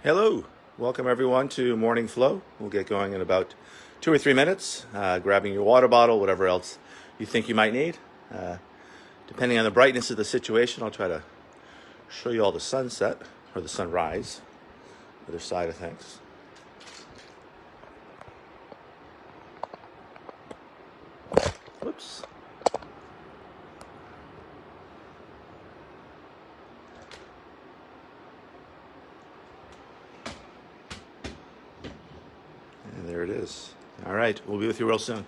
Hello, welcome everyone to Morning Flow. We'll get going in about 2 or 3 minutes, grabbing your water bottle, whatever else you think you might need. Depending on the brightness of the situation, I'll try to show you all the sunset, or the sunrise, other side of things. Whoops. And there it is. All right, we'll be with you real soon.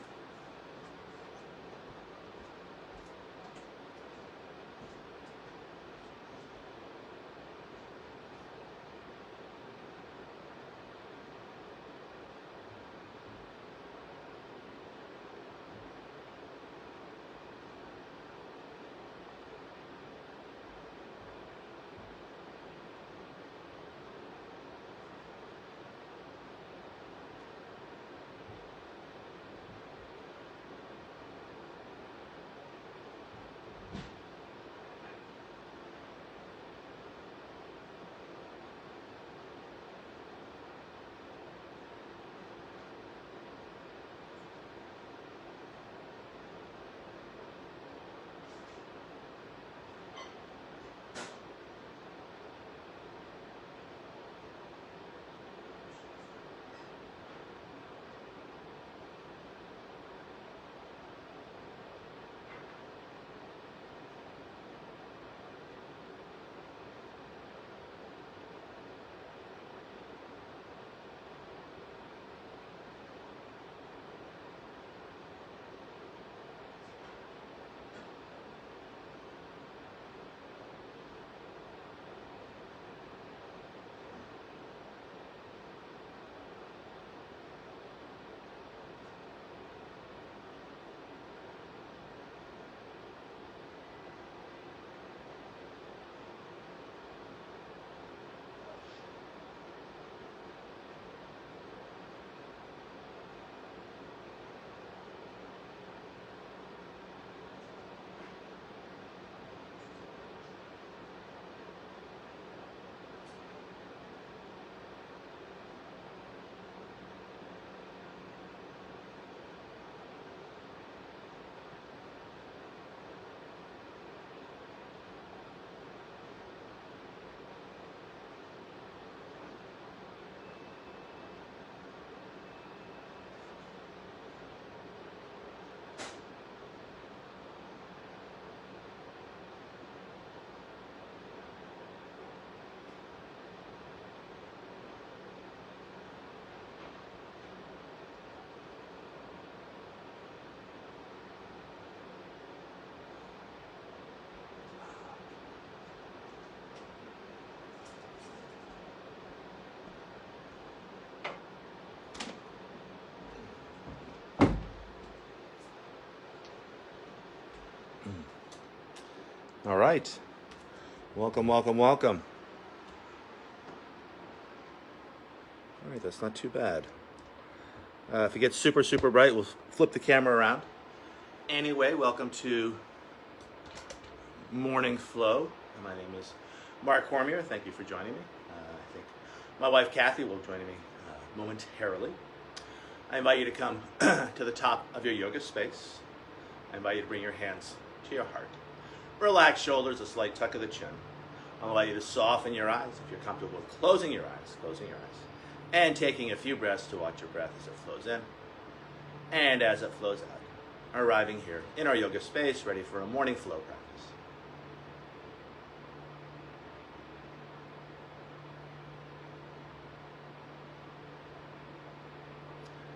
All right. Welcome, welcome, welcome. All right, that's not too bad. If it gets super, super bright, we'll flip the camera around. Anyway, welcome to Morning Flow. My name is Mark Cormier. Thank you for joining me. I think my wife Kathy will join me momentarily. I invite you to come to the top of your yoga space. I invite you to bring your hands to your heart. Relax shoulders, a slight tuck of the chin. I'll invite you to soften your eyes if you're comfortable with closing your eyes, and taking a few breaths to watch your breath as it flows in and as it flows out. Arriving here in our yoga space, ready for a morning flow practice.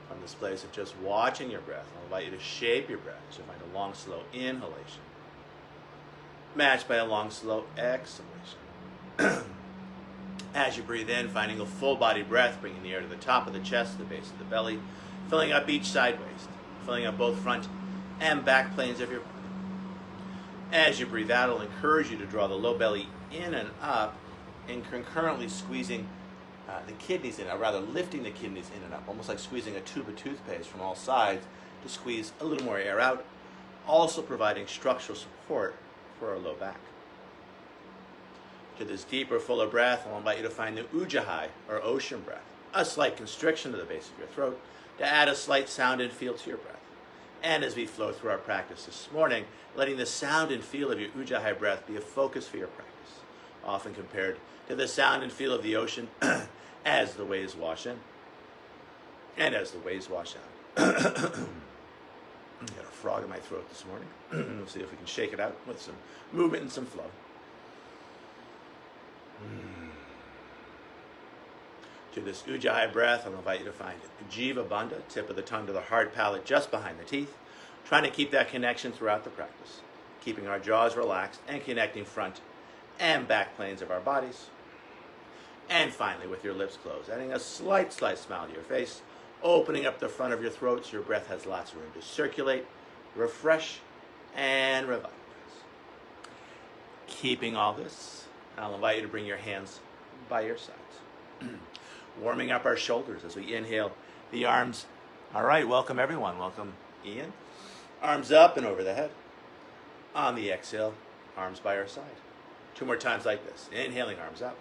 From this place of just watching your breath, I'll invite you to shape your breath as you find a long, slow inhalation, matched by a long, slow exhalation. As you breathe in, finding a full-body breath, bringing the air to the top of the chest, the base of the belly, filling up each side waist, filling up both front and back planes of your body. As you breathe out, I'll encourage you to draw the low belly in and up, and concurrently squeezing the kidneys in, or rather lifting the kidneys in and up, almost like squeezing a tube of toothpaste from all sides to squeeze a little more air out, also providing structural support for our low back. To this deeper, fuller breath, I'll invite you to find the Ujjayi, or ocean breath, a slight constriction to the base of your throat to add a slight sound and feel to your breath. And as we flow through our practice this morning, letting the sound and feel of your Ujjayi breath be a focus for your practice, often compared to the sound and feel of the ocean as the waves wash in and as the waves wash out. Got a frog in my throat this morning. We'll see if we can shake it out with some movement and some flow. To this Ujjayi breath, I'll invite you to find Jiva Bandha, tip of the tongue to the hard palate just behind the teeth, trying to keep that connection throughout the practice, keeping our jaws relaxed and connecting front and back planes of our bodies. And finally, with your lips closed, adding a slight smile to your face, opening up the front of your throat so your breath has lots of room to circulate, refresh, and revitalize. Keeping all this, I'll invite you to bring your hands by your sides. Warming up our shoulders as we inhale the arms. All right, welcome everyone. Welcome Ian. Arms up and over the head. On the exhale, arms by our side. 2 more times like this. Inhaling, arms up.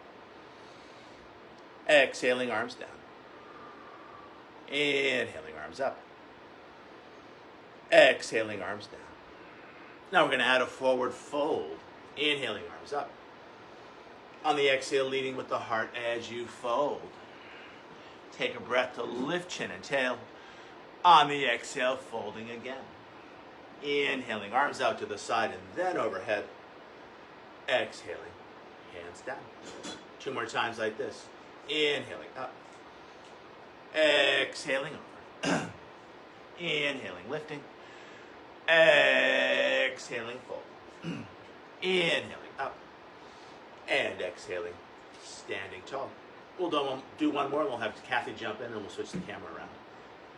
Exhaling, arms down. Inhaling, arms up. Exhaling, arms down. Now we're going to add a forward fold. Inhaling, arms up. On the exhale, leading with the heart as you fold. Take a breath to lift chin and tail. On the exhale, folding again. Inhaling, arms out to the side and then overhead. Exhaling, hands down. 2 more times like this. Inhaling up. Exhaling over. Inhaling, lifting. Exhaling, fold. Inhaling up. And exhaling, standing tall. We'll do one more and we'll have Kathy jump in and we'll switch the camera around.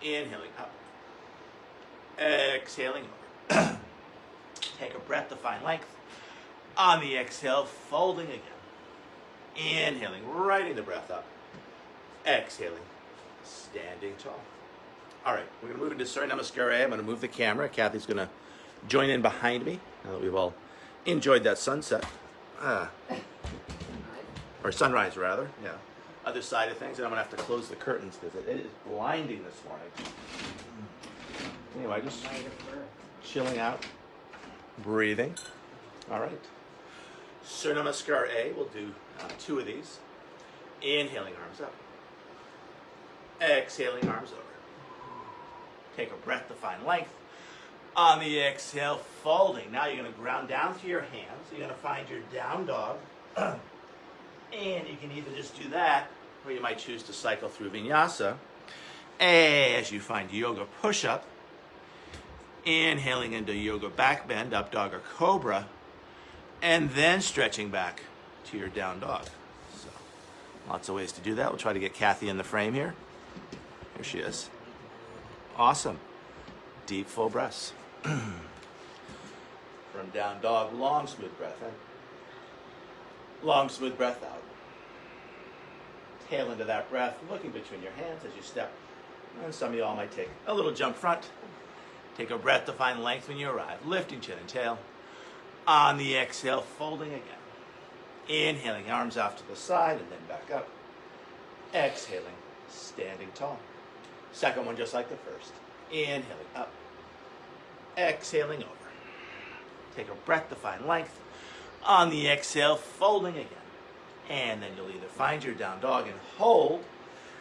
Inhaling up. Exhaling over. Take a breath to find length. On the exhale, folding again. Inhaling, righting the breath up. Exhaling, standing tall. All right, we're going to move into Surya Namaskar. I'm going to move the camera. Kathy's going to join in behind me now that we've all enjoyed that sunset. Or sunrise, rather. Yeah. Other side of things, and I'm going to have to close the curtains because it is blinding this morning. Anyway, just chilling out, breathing. All right. Surya Namaskar A, we'll do 2 of these. Inhaling, arms up. Exhaling, arms over. Take a breath to find length. On the exhale, folding. Now you're going to ground down through your hands. You're going to find your down dog. And you can either just do that, or you might choose to cycle through vinyasa as you find yoga push-up. Inhaling into yoga back bend, up dog or cobra, and then stretching back to your down dog. So, lots of ways to do that. We'll try to get Kathy in the frame here. Here she is. Awesome. Deep, full breaths. From down dog, long, smooth breath in. Long, smooth breath out. Tail into that breath, looking between your hands as you step. And some of y'all might take a little jump front. Take a breath to find length when you arrive. Lifting chin and tail. On the exhale, folding again. Inhaling, arms off to the side and then back up. Exhaling, standing tall. Second one just like the first. Inhaling up. Exhaling over. Take a breath to find length. On the exhale, folding again. And then you'll either find your down dog and hold,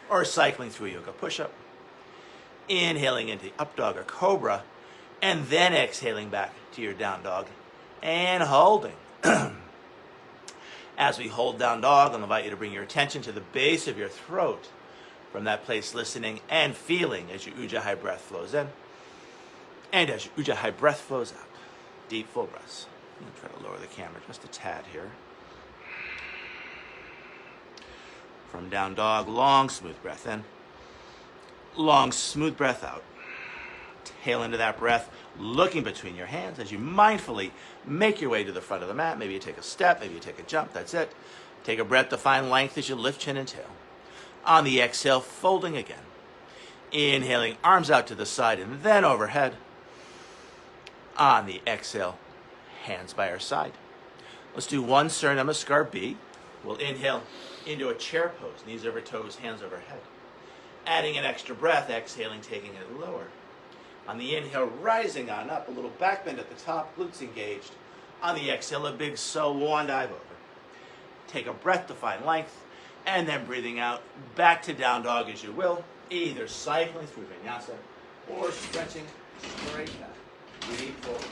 or cycling through yoga push-up. Inhaling into up dog or cobra, and then exhaling back to your down dog and holding. As we hold down dog, I'll invite you to bring your attention to the base of your throat. From that place, listening and feeling as your Ujjayi breath flows in, and as your Ujjayi breath flows out. Deep, full breaths. I'm going to try to lower the camera just a tad here. From down dog, long, smooth breath in. Long, smooth breath out. Tail into that breath, looking between your hands as you mindfully make your way to the front of the mat. Maybe you take a step, maybe you take a jump, that's it. Take a breath to find length as you lift chin and tail. On the exhale, folding again. Inhaling, arms out to the side and then overhead. On the exhale, hands by our side. Let's do one Surya Namaskar B. We'll inhale into a chair pose, knees over toes, hands overhead. Adding an extra breath, exhaling, taking it lower. On the inhale, rising on up, a little back bend at the top, glutes engaged. On the exhale, a big swan dive over. Take a breath to find length, and then breathing out, back to down dog as you will, either cycling through vinyasa or stretching straight back. Deep forwards.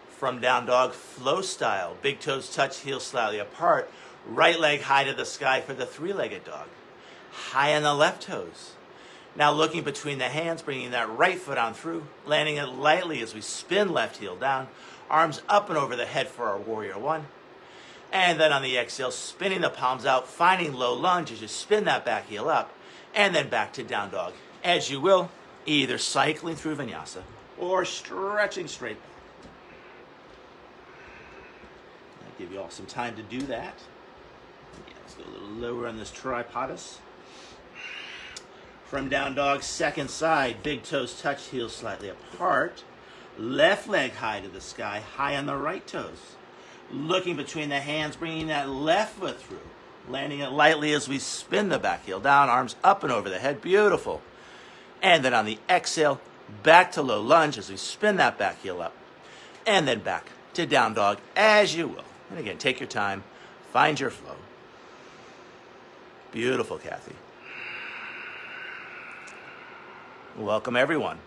From down dog, flow style. Big toes touch, heels slightly apart. Right leg high to the sky for the three-legged dog. High on the left toes. Now looking between the hands, bringing that right foot on through, landing it lightly as we spin left heel down. Arms up and over the head for our warrior one. And then on the exhale, spinning the palms out, finding low lunge as you spin that back heel up. And then back to down dog. As you will, either cycling through vinyasa or stretching straight back. I'll give you all some time to do that. Yeah, let's go a little lower on this tripodus. From down dog, second side, big toes touch, heels slightly apart. Left leg high to the sky, high on the right toes. Looking between the hands, bringing that left foot through. Landing it lightly as we spin the back heel down, arms up and over the head, beautiful. And then on the exhale, back to low lunge as we spin that back heel up. And then back to down dog as you will. And again, take your time, find your flow. Beautiful, Kathy. Welcome, everyone.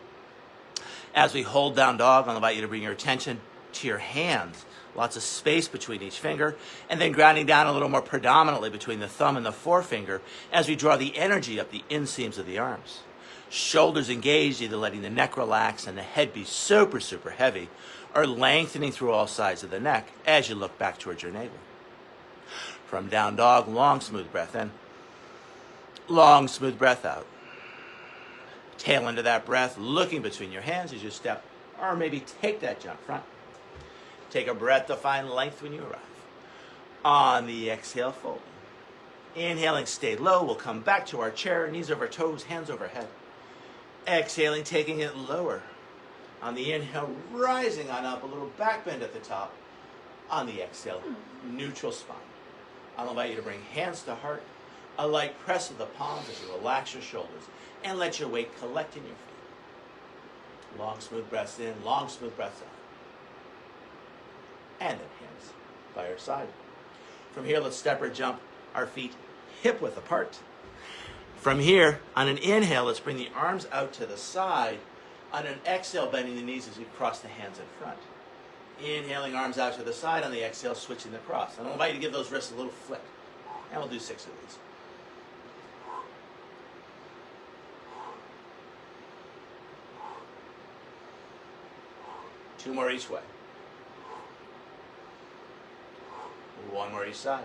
As we hold down dog, I'll invite you to bring your attention to your hands. Lots of space between each finger, and then grounding down a little more predominantly between the thumb and the forefinger as we draw the energy up the inseams of the arms. Shoulders engaged, either letting the neck relax and the head be super, super heavy, or lengthening through all sides of the neck as you look back towards your navel. From down dog, long, smooth breath in. Long, smooth breath out. Tail into that breath, looking between your hands as you step, or maybe take that jump front. Take a breath to find length when you arrive. On the exhale, fold. Inhaling, stay low. We'll come back to our chair, knees over toes, hands overhead. Exhaling, taking it lower. On the inhale, rising on up, a little back bend at the top. On the exhale, neutral spine. I'll invite you to bring hands to heart, a light press of the palms as you relax your shoulders, and let your weight collect in your feet. Long, smooth breaths in, long, smooth breaths out. And then hands by your side. From here, let's step or jump our feet hip width apart. From here, on an inhale, let's bring the arms out to the side. On an exhale, bending the knees as we cross the hands in front. Inhaling, arms out to the side. On the exhale, switching the cross. And I'll invite you to give those wrists a little flick. And we'll do 6 of these. Two more each way. One more each side.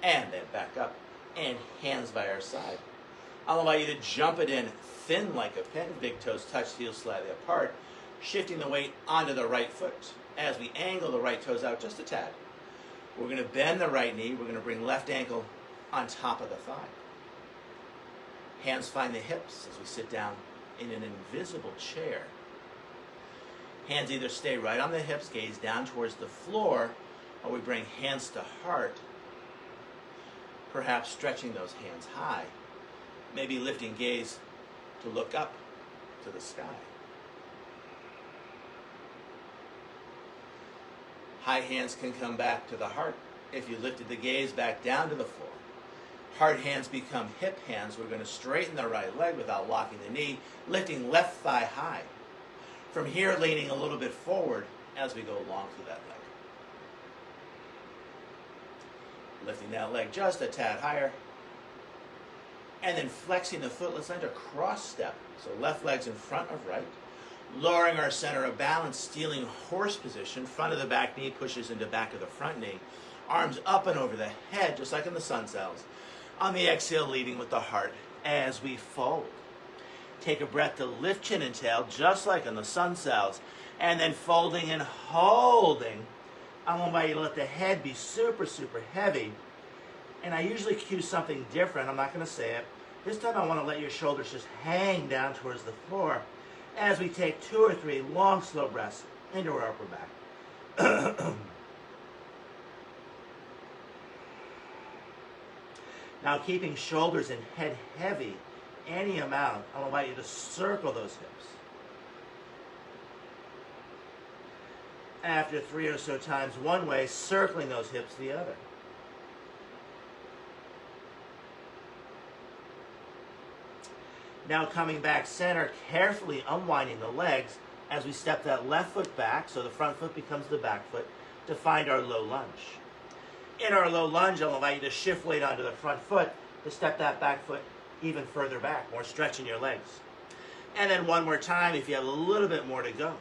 And then back up. And hands by our side. I'll invite you to jump it in thin like a pin. Big toes touch, heels slightly apart. Shifting the weight onto the right foot as we angle the right toes out just a tad. We're going to bend the right knee. We're going to bring left ankle on top of the thigh. Hands find the hips as we sit down in an invisible chair. Hands either stay right on the hips, gaze down towards the floor, or we bring hands to heart, perhaps stretching those hands high, maybe lifting gaze to look up to the sky. High hands can come back to the heart if you lifted the gaze back down to the floor. Heart hands become hip hands. We're going to straighten the right leg without locking the knee, lifting left thigh high. From here, leaning a little bit forward as we go along through that leg. Lifting that leg just a tad higher. And then flexing the foot. Let's land a cross step. So left leg's in front of right. Lowering our center of balance, stealing horse position. Front of the back knee pushes into back of the front knee. Arms up and over the head, just like in the sun cells. On the exhale, leading with the heart as we fold. Take a breath to lift chin and tail, just like in the sun cells. And then folding and holding. I want you to let the head be super, super heavy. And I usually cue something different. I'm not going to say it. This time I want to let your shoulders just hang down towards the floor as we take 2 or 3 long, slow breaths into our upper back. Now, keeping shoulders and head heavy, any amount, I'll invite you to circle those hips. After 3 or so times one way, circling those hips the other. Now coming back center, carefully unwinding the legs as we step that left foot back, so the front foot becomes the back foot, to find our low lunge. In our low lunge, I'll invite you to shift weight onto the front foot to step that back foot even further back, more stretch in your legs. And then one more time if you have a little bit more to go.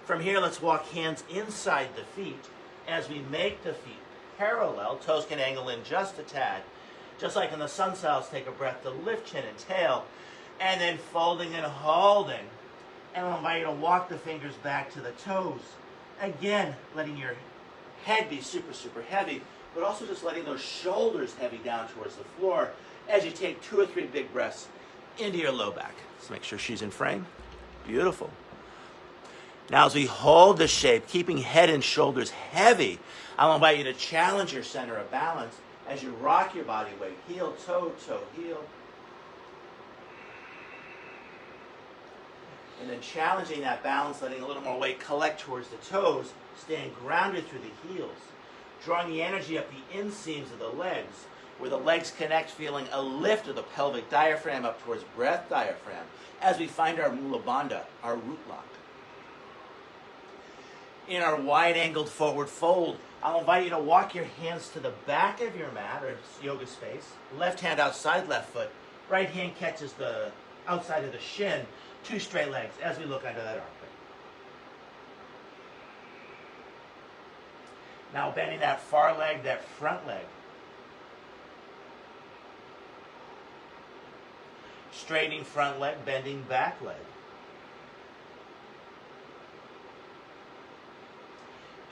From here, let's walk hands inside the feet as we make the feet parallel. Toes can angle in just a tad. Just like in the sun sails, take a breath to lift chin and tail, and then folding and holding. And I'll invite you to walk the fingers back to the toes. Again, letting your head be super, super heavy, but also just letting those shoulders heavy down towards the floor as you take 2 or 3 big breaths into your low back. Let's make sure she's in frame. Beautiful. Now as we hold the shape, keeping head and shoulders heavy, I'll invite you to challenge your center of balance as you rock your body weight. Heel, toe, toe, heel. And then challenging that balance, letting a little more weight collect towards the toes, staying grounded through the heels. Drawing the energy up the inseams of the legs, where the legs connect, feeling a lift of the pelvic diaphragm up towards breath diaphragm, as we find our Mula Bandha, our root lock. In our wide-angled forward fold, I'll invite you to walk your hands to the back of your mat, or yoga space. Left hand outside left foot. Right hand catches the outside of the shin. 2 straight legs as we look under that armpit. Now bending that far leg, that front leg. Straightening front leg, bending back leg.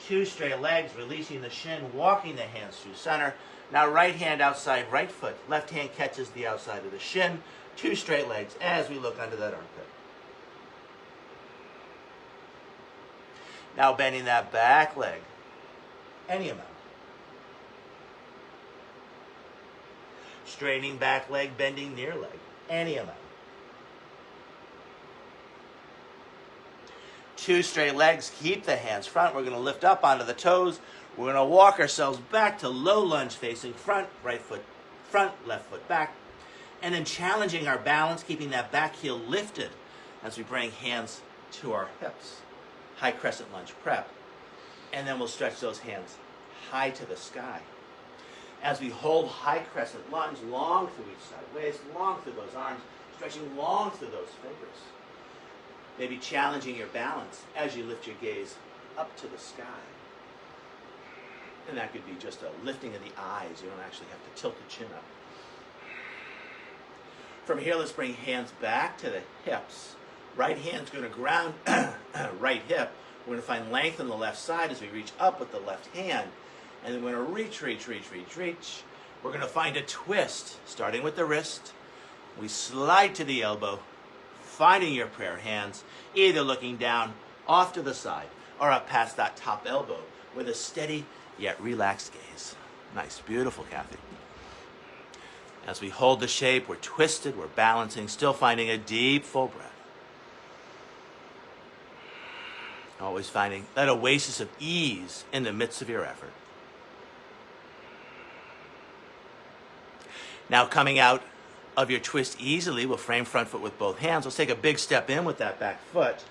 2 straight legs, releasing the shin, walking the hands through center. Now right hand outside right foot. Left hand catches the outside of the shin. 2 straight legs as we look under that armpit. Now bending that back leg. Any amount. Straightening back leg, bending near leg. Any amount. 2 straight legs, keep the hands front. We're going to lift up onto the toes. We're going to walk ourselves back to low lunge facing front, right foot front, left foot back. And then challenging our balance, keeping that back heel lifted as we bring hands to our hips. High crescent lunge prep. And then we'll stretch those hands high to the sky. As we hold high crescent lunge, long through each side waist, long through those arms, stretching long through those fingers. Maybe challenging your balance as you lift your gaze up to the sky. And that could be just a lifting of the eyes. You don't actually have to tilt the chin up. From here, let's bring hands back to the hips. Right hand's going to ground right hip. We're going to find length on the left side as we reach up with the left hand. And then we're going to reach. We're going to find a twist, starting with the wrist. We slide to the elbow, finding your prayer hands, either looking down off to the side or up past that top elbow with a steady yet relaxed gaze. Nice, beautiful, Kathy. As we hold the shape, we're twisted, we're balancing, still finding a deep, full breath. Always finding that oasis of ease in the midst of your effort. Now coming out of your twist easily, we'll frame front foot with both hands. Let's take a big step in with that back foot.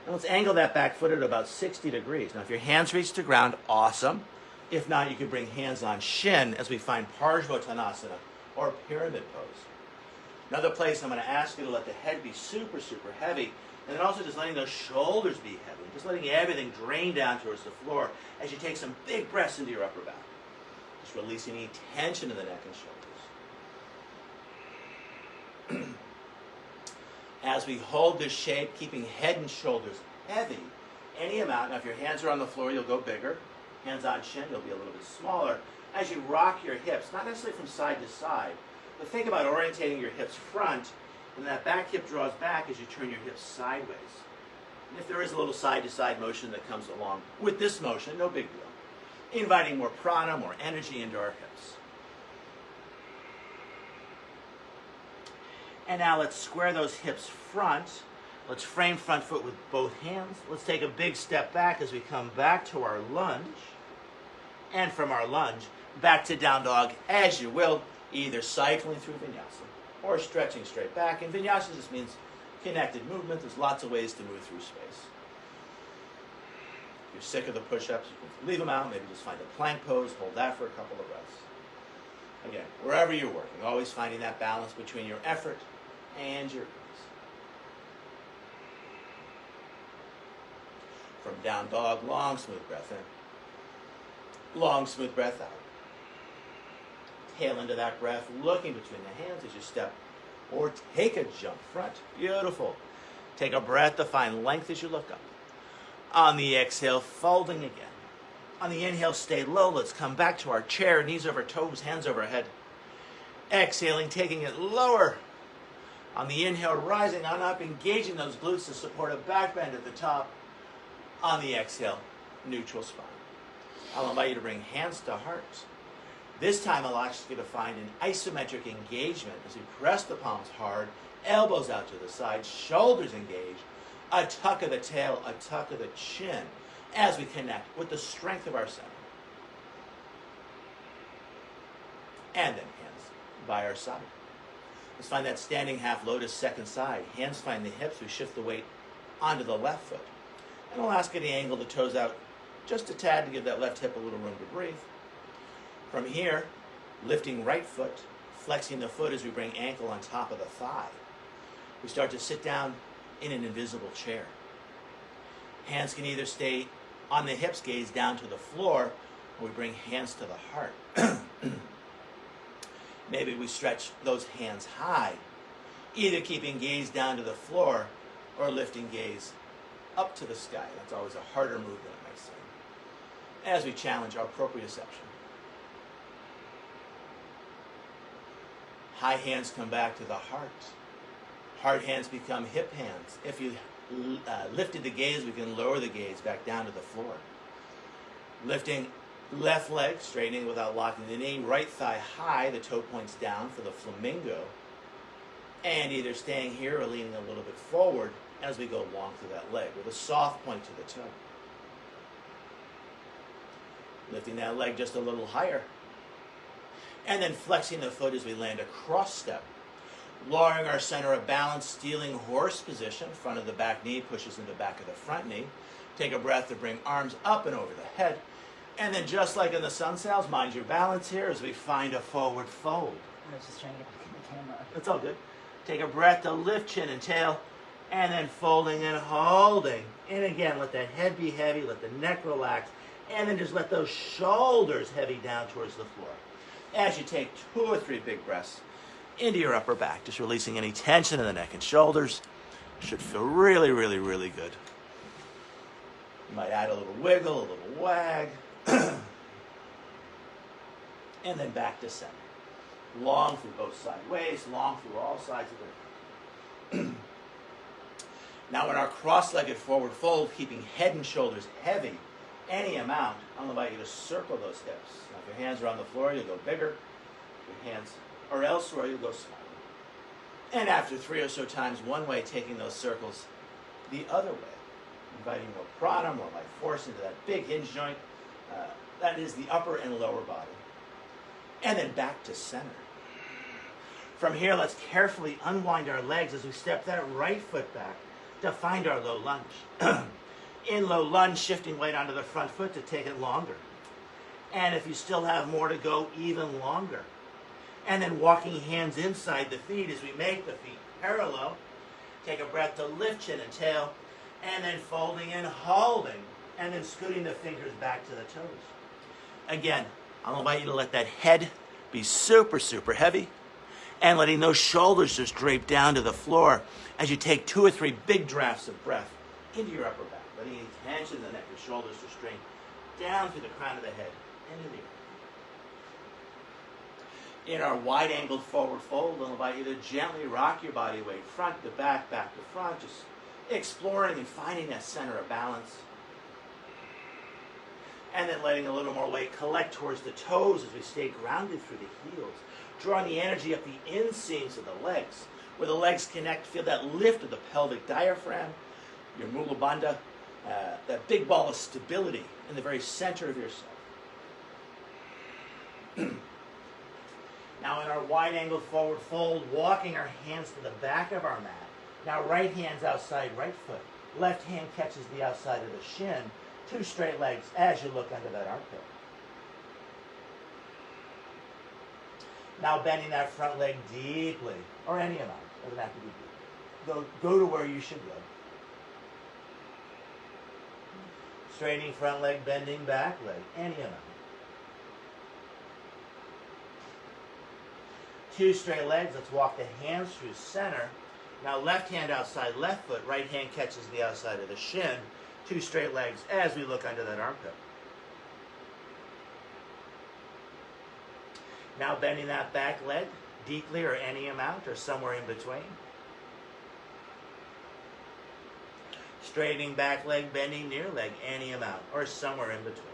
And let's angle that back foot at about 60 degrees. Now if your hands reach the ground, awesome. If not, you can bring hands on shin as we find Parsvottanasana or pyramid pose. Another place I'm going to ask you to let the head be super, super heavy. And then also just letting those shoulders be heavy. Just letting everything drain down towards the floor as you take some big breaths into your upper back. Just releasing any tension in the neck and shoulders. As we hold this shape, keeping head and shoulders heavy, any amount. Now if your hands are on the floor, you'll go bigger. Hands on shin, you'll be a little bit smaller. As you rock your hips, not necessarily from side to side, but think about orientating your hips front And that back hip draws back as you turn your hips sideways. And if there is a little side-to-side motion that comes along with this motion, no big deal. Inviting more prana, more energy into our hips. And now let's square those hips front. Let's frame front foot with both hands. Let's take a big step back as we come back to our lunge. And from our lunge, back to down dog as you will, either cycling through vinyasa or stretching straight back. And vinyasa just means connected movement. There's lots of ways to move through space. If you're sick of the push-ups, you can leave them out. Maybe just find a plank pose, hold that for a couple of breaths. Again, wherever you're working, always finding that balance between your effort and your ease. From down dog, long, smooth breath in. Long, smooth breath out. Tail into that breath, looking between the hands as you step or take a jump front. Beautiful. Take a breath to find length as you look up. On the exhale, folding again. On the inhale, stay low. Let's come back to our chair, knees over toes, hands overhead. Exhaling, taking it lower. On the inhale, rising on up, engaging those glutes to support a back bend at the top. On the exhale, neutral spine. I'll invite you to bring hands to heart. This time I'll ask you to find an isometric engagement as we press the palms hard, elbows out to the side, shoulders engaged, a tuck of the tail, a tuck of the chin as we connect with the strength of our center. And then hands by our side. Let's find that standing half lotus second side. Hands find the hips. We shift the weight onto the left foot. And we'll ask you to angle the toes out just a tad to give that left hip a little room to breathe. From here, lifting right foot, flexing the foot as we bring ankle on top of the thigh. We start to sit down in an invisible chair. Hands can either stay on the hips, gaze down to the floor, or we bring hands to the heart. Maybe we stretch those hands high, either keeping gaze down to the floor or lifting gaze up to the sky. That's always a harder move than it might seem. As we challenge our proprioception. High hands come back to the heart. Heart hands become hip hands. If you lifted the gaze, we can lower the gaze back down to the floor. Lifting left leg, straightening without locking the knee. Right thigh high, the toe points down for the flamingo. And either staying here or leaning a little bit forward as we go long through that leg with a soft point to the toe. Lifting that leg just a little higher. And then flexing the foot as we land a cross step. Lowering our center of balance, stealing horse position. Front of the back knee pushes into the back of the front knee. Take a breath to bring arms up and over the head. And then just like in the sun sails, mind your balance here as we find a forward fold. I was just trying to get back in the camera. That's all good. Take a breath to lift chin and tail. And then folding and holding. And again, let that head be heavy, let the neck relax. And then just let those shoulders heavy down towards the floor. As you take 2 or 3 big breaths into your upper back, just releasing any tension in the neck and shoulders. Should feel really, really, really good. You might add a little wiggle, a little wag. And then back to center. Long through both side waist, long through all sides of the neck. Now in our cross-legged forward fold, keeping head and shoulders heavy, any amount, I'm going to invite you to circle those hips. Now if your hands are on the floor, you'll go bigger. If your hands are elsewhere, you'll go smaller. And after 3 or so times one way, taking those circles the other way. Inviting more prana, more life force into that big hinge joint. That is the upper and lower body. And then back to center. From here, let's carefully unwind our legs as we step that right foot back to find our low lunge. In low lunge, shifting weight onto the front foot to take it longer. And if you still have more to go, even longer. And then walking hands inside the feet as we make the feet parallel. Take a breath to lift chin and tail. And then folding and holding. And then scooting the fingers back to the toes. Again, I'll invite you to let that head be super, super heavy. And letting those shoulders just drape down to the floor as you take 2 or 3 big drafts of breath into your upper back. Letting any tension in the neck and shoulders to strain down through the crown of the head and into the earth. In our wide-angled forward fold, I'll invite you to gently rock your body weight front to back, back to front, just exploring and finding that center of balance. And then letting a little more weight collect towards the toes as we stay grounded through the heels. Drawing the energy up the inseams of the legs. Where the legs connect, feel that lift of the pelvic diaphragm, your mula bandha, that big ball of stability in the very center of yourself. Now in our wide-angled forward fold, walking our hands to the back of our mat. Now right hand's outside right foot. Left hand catches the outside of the shin. 2 straight legs as you look under that armpit. Now bending that front leg deeply, or any amount. Doesn't have to be deep. Go to where you should go. Straightening front leg, bending back leg, any amount. 2 straight legs. Let's walk the hands through center. Now left hand outside left foot, right hand catches the outside of the shin. 2 straight legs as we look under that armpit. Now bending that back leg deeply or any amount or somewhere in between. Straightening back leg, bending near leg, any amount or somewhere in between.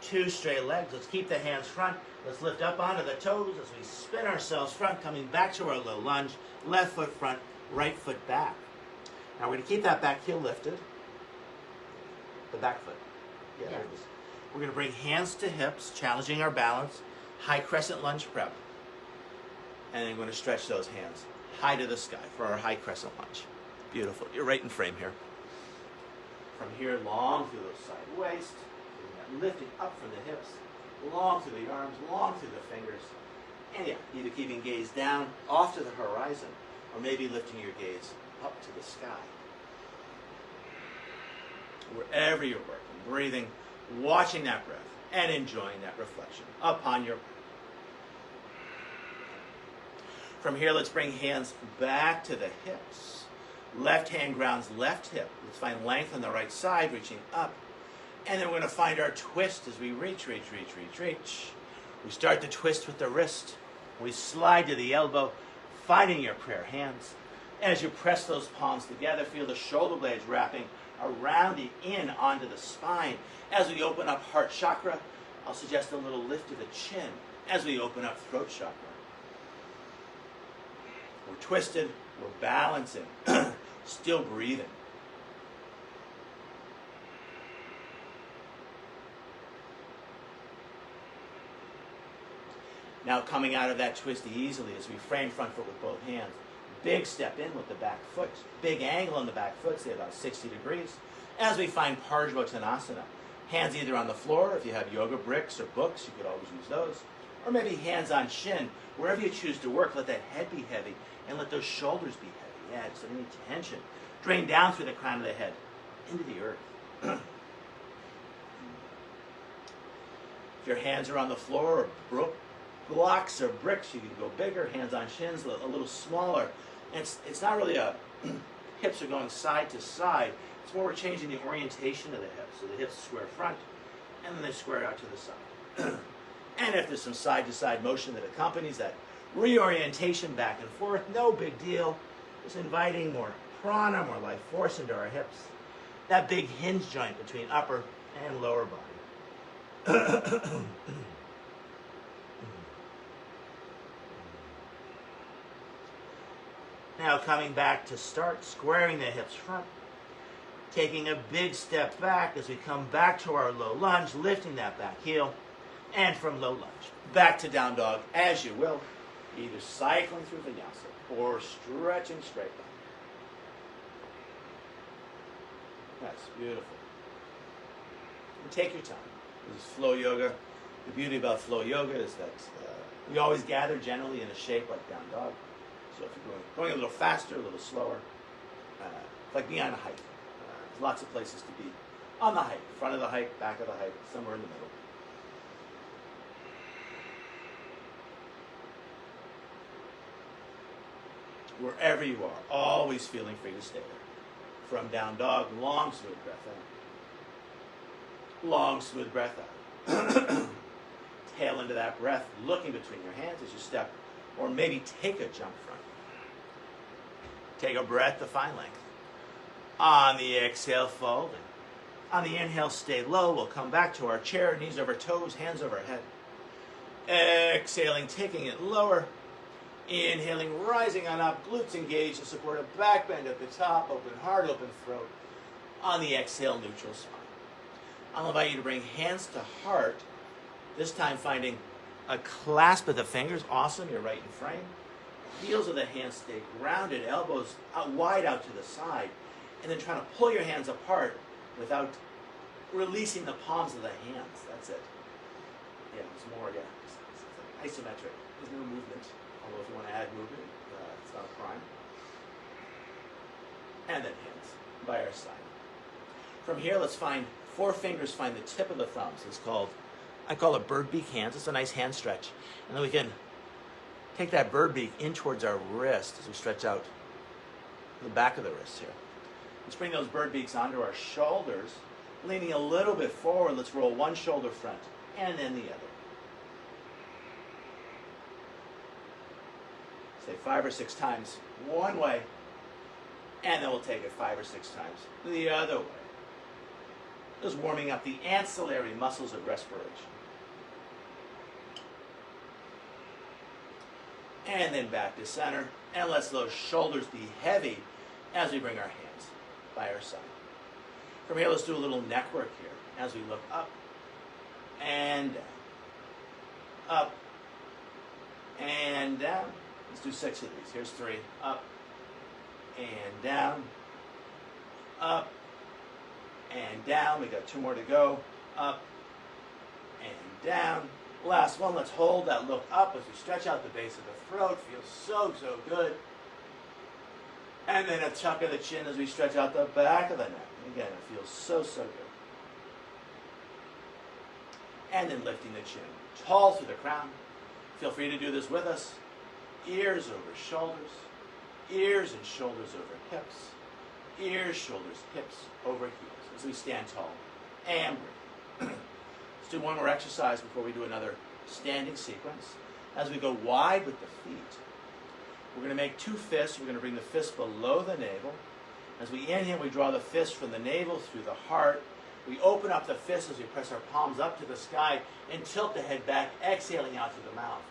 2 straight legs. Let's keep the hands front. Let's lift up onto the toes as we spin ourselves front, coming back to our low lunge. Left foot front, right foot back. Now we're going to keep that back heel lifted. The back foot. Yeah, there it is. We're going to bring hands to hips, challenging our balance. High crescent lunge prep. And then we're going to stretch those hands high to the sky for our high crescent lunge. Beautiful. You're right in frame here. From here, long through the side waist. Lifting up from the hips. Long through the arms, long through the fingers. And yeah, either keeping gaze down, off to the horizon, or maybe lifting your gaze up to the sky. Wherever you're working, breathing, watching that breath, and enjoying that reflection upon your breath. From here, let's bring hands back to the hips. Left hand grounds left hip. Let's find length on the right side, reaching up. And then we're going to find our twist as we reach. We start the twist with the wrist. We slide to the elbow, finding your prayer hands. As you press those palms together, feel the shoulder blades wrapping around the in onto the spine. As we open up heart chakra, I'll suggest a little lift of the chin as we open up throat chakra. We're twisted, we're balancing, still breathing. Now coming out of that twist easily as we frame front foot with both hands. Big step in with the back foot. Big angle on the back foot, say about 60 degrees. As we find Parsvottanasana. Hands either on the floor, if you have yoga bricks or books, you could always use those. Or maybe hands on shin. Wherever you choose to work, let that head be heavy and let those shoulders be heavy. Yeah, just any tension. Drain down through the crown of the head into the earth. If your hands are on the floor or blocks or bricks, you can go bigger. Hands on shins, a little smaller. And it's not really a hips are going side to side. It's more we're changing the orientation of the hips. So the hips square front, and then they square out to the side. And if there's some side-to-side motion that accompanies that reorientation back and forth, no big deal. Just inviting more prana, more life force into our hips. That big hinge joint between upper and lower body. Now coming back to start, squaring the hips front. Taking a big step back as we come back to our low lunge, lifting that back heel. And from low lunge, back to down dog as you will, either cycling through vinyasa or stretching straight line. That's beautiful. And take your time. This is flow yoga. The beauty about flow yoga is that we always gather generally in a shape like down dog. So if you're going a little faster, a little slower, like being on a hike. There's lots of places to be on the hike, front of the hike, back of the hike, somewhere in the middle. Wherever you are, always feeling free to stay there. From down dog, long smooth breath in. Long smooth breath out. Tail into that breath, looking between your hands as you step, or maybe take a jump front. Take a breath to find length. On the exhale, fold. On the inhale, stay low. We'll come back to our chair, knees over toes, hands over head. Exhaling, taking it lower. Inhaling, rising on up, glutes engaged to support a back bend at the top, open heart, open throat. On the exhale, neutral spine. I'll invite you to bring hands to heart, this time finding a clasp of the fingers. Awesome, you're right in frame. Heels of the hands stay grounded, elbows out wide out to the side, and then trying to pull your hands apart without releasing the palms of the hands. That's it. Yeah, it's more, yeah, it's isometric. There's no movement. Although if you want to add movement, it's not a crime. And then hands by our side. From here, let's find 4 fingers, find the tip of the thumbs. It's called, I call it bird beak hands. It's a nice hand stretch. And then we can take that bird beak in towards our wrist as we stretch out the back of the wrist here. Let's bring those bird beaks onto our shoulders, leaning a little bit forward. Let's roll one shoulder front and then the other. Say 5 or 6 times one way, and then we'll take it 5 or 6 times the other way. Just warming up the ancillary muscles of respiration. And then back to center, and let's those shoulders be heavy as we bring our hands by our side. From here, let's do a little neck work here as we look up and down, up and down. Let's do 6 of these. Here's 3. Up and down, up and down. We got 2 more to go. Up and down. Last one. Let's hold that look up as we stretch out the base of the throat. Feels so, so good. And then a tuck of the chin as we stretch out the back of the neck. Again, it feels so, so good. And then lifting the chin tall through the crown. Feel free to do this with us. Ears over shoulders. Ears and shoulders over hips. Ears, shoulders, hips over heels as we stand tall and breathe. Let's do one more exercise before we do another standing sequence. As we go wide with the feet, we're going to make 2 fists. We're going to bring the fist below the navel. As we inhale, we draw the fist from the navel through the heart. We open up the fist as we press our palms up to the sky and tilt the head back, exhaling out through the mouth.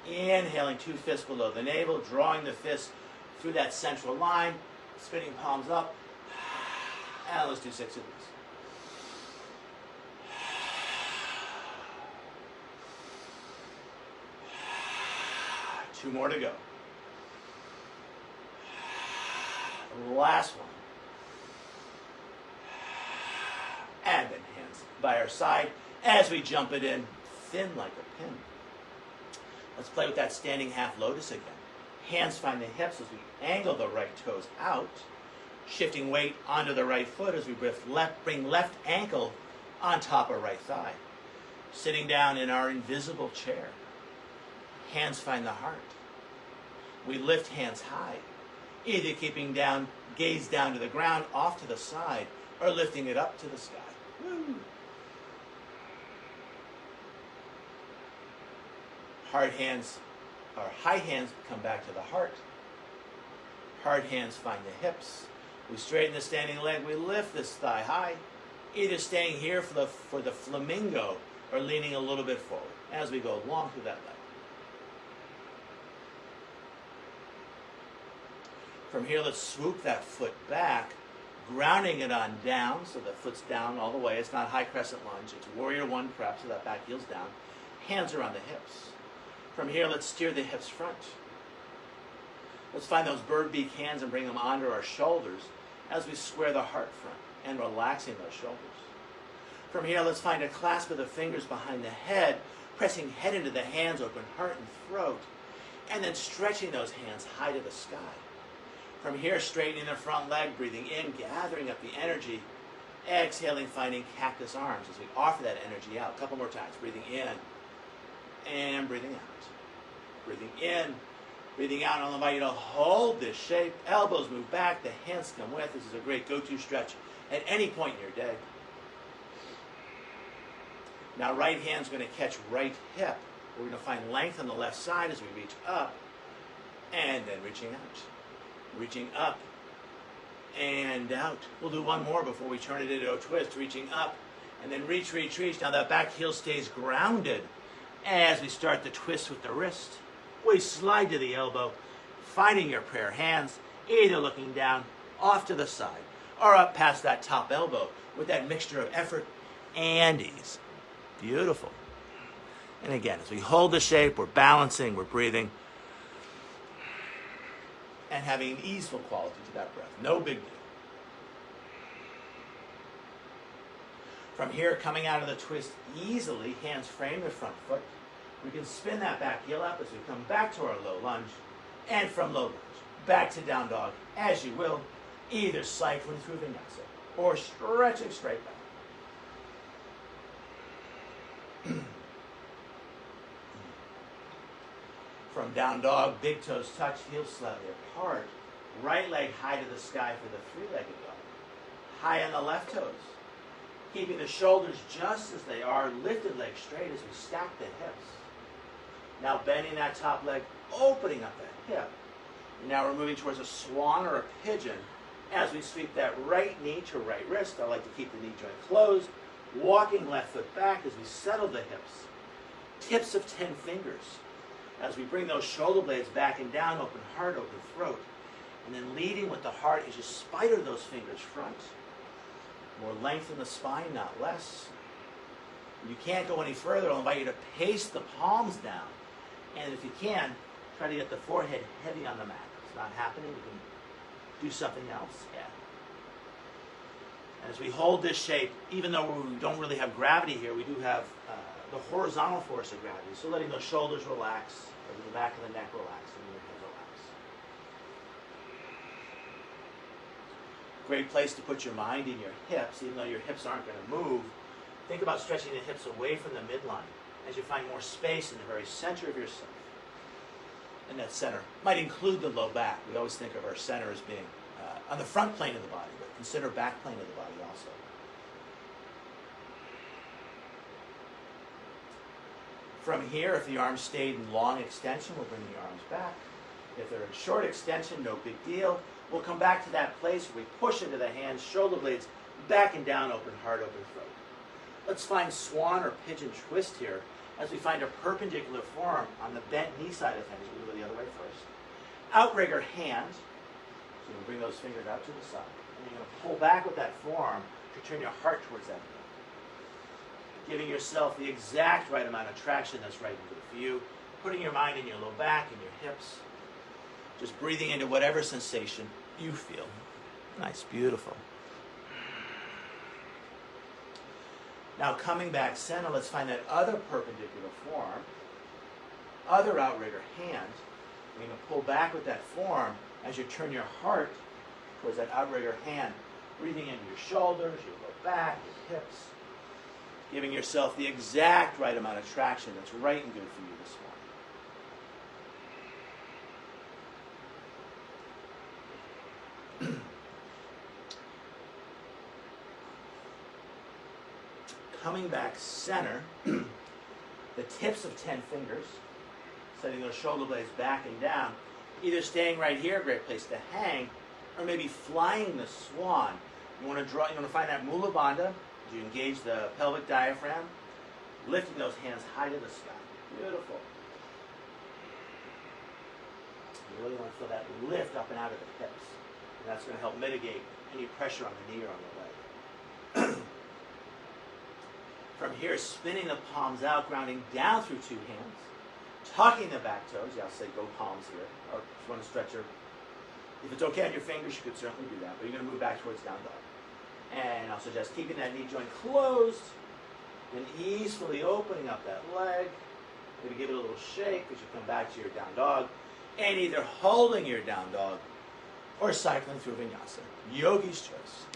Inhaling, 2 fists below the navel, drawing the fist through that central line, spinning palms up. And let's do 6 of these. 2 more to go. Last one. And then hands by our side as we jump it in, thin like a pin. Let's play with that standing half lotus again. Hands find the hips as we angle the right toes out, shifting weight onto the right foot as we bring left ankle on top of right thigh. Sitting down in our invisible chair. Hands find the heart. We lift hands high, either keeping down, gaze down to the ground, off to the side, or lifting it up to the sky. Woo. Hard hands, or high hands come back to the heart. Hard hands find the hips. We straighten the standing leg. We lift this thigh high, either staying here for the flamingo or leaning a little bit forward as we go long through that leg. From here, let's swoop that foot back, grounding it on down, so the foot's down all the way. It's not high crescent lunge. It's warrior 1 prep, so that back heel's down. Hands are on the hips. From here, let's steer the hips front. Let's find those bird beak hands and bring them onto our shoulders as we square the heart front and relaxing those shoulders. From here, let's find a clasp of the fingers behind the head, pressing head into the hands, open heart and throat, and then stretching those hands high to the sky. From here, straightening the front leg, breathing in, gathering up the energy, exhaling, finding cactus arms as we offer that energy out. A couple more times, breathing in and breathing out. Breathing in, breathing out. I'll invite you to hold this shape. Elbows move back, the hands come with. This is a great go-to stretch at any point in your day. Now right hand's going to catch right hip. We're going to find length on the left side as we reach up, and then reaching out. Reaching up and out. We'll do one more before we turn it into a twist. Reaching up, and then reach, reach, reach. Now that back heel stays grounded as we start the twist with the wrist. We slide to the elbow, finding your prayer hands, either looking down, off to the side, or up past that top elbow with that mixture of effort and ease. Beautiful. And again, as we hold the shape, we're balancing, we're breathing, and having an easeful quality to that breath. No big deal. From here, coming out of the twist easily, hands frame the front foot. We can spin that back heel up as we come back to our low lunge, and from low lunge, back to down dog, as you will, either cycling through vinyasa or stretching straight back. From down dog, big toes touch, heels slightly apart. Right leg high to the sky for the three-legged dog. High on the left toes. Keeping the shoulders just as they are, lifted legs straight as we stack the hips. Now bending that top leg, opening up that hip. And now we're moving towards a swan or a pigeon as we sweep that right knee to right wrist. I like to keep the knee joint closed. Walking left foot back as we settle the hips. Tips of 10 fingers. As we bring those shoulder blades back and down, open heart, open throat. And then leading with the heart as you spider those fingers front. More length in the spine, not less. If you can't go any further, I'll invite you to pace the palms down. And if you can, try to get the forehead heavy on the mat. If it's not happening, you can do something else. Yeah. And as we hold this shape, even though we don't really have gravity here, we do have the horizontal force of gravity. So letting those shoulders relax, letting the back of the neck relax, and your head relax. Great place to put your mind in your hips, even though your hips aren't going to move. Think about stretching the hips away from the midline as you find more space in the very center of yourself. And that center might include the low back. We always think of our center as being on the front plane of the body, but consider back plane of the body also. From here, if the arms stayed in long extension, we'll bring the arms back. If they're in short extension, no big deal. We'll come back to that place where we push into the hands, shoulder blades, back and down, open heart, open throat. Let's find swan or pigeon twist here as we find a perpendicular form on the bent knee side of things. We'll do it the other way first. Outrigger hand. So you can bring those fingers out to the side. And you're going to pull back with that forearm to turn your heart towards that. Giving yourself the exact right amount of traction that's right and good for you. Putting your mind in your low back and your hips. Just breathing into whatever sensation you feel. Nice, beautiful. Now coming back center, let's find that other perpendicular form. Other outrigger hand. You're going to pull back with that form as you turn your heart towards that outrigger hand. Breathing into your shoulders, your low back, your hips. Giving yourself the exact right amount of traction that's right and good for you this morning. Coming back center, the tips of 10 fingers, setting those shoulder blades back and down, either staying right here, great place to hang, or maybe flying the swan. You want to find that Mula Bandha. You engage the pelvic diaphragm, lifting those hands high to the sky. Beautiful. You really want to feel that lift up and out of the hips. And that's going to help mitigate any pressure on the knee or on the leg. From here, spinning the palms out, grounding down through two hands, tucking the back toes. Yeah, I'll say go palms here. Or if you want to stretch if it's okay on your fingers, you could certainly do that. But you're going to move back towards down dog. And I'll suggest keeping that knee joint closed and easily opening up that leg. Maybe give it a little shake as you come back to your down dog. And either holding your down dog or cycling through vinyasa. Yogi's choice.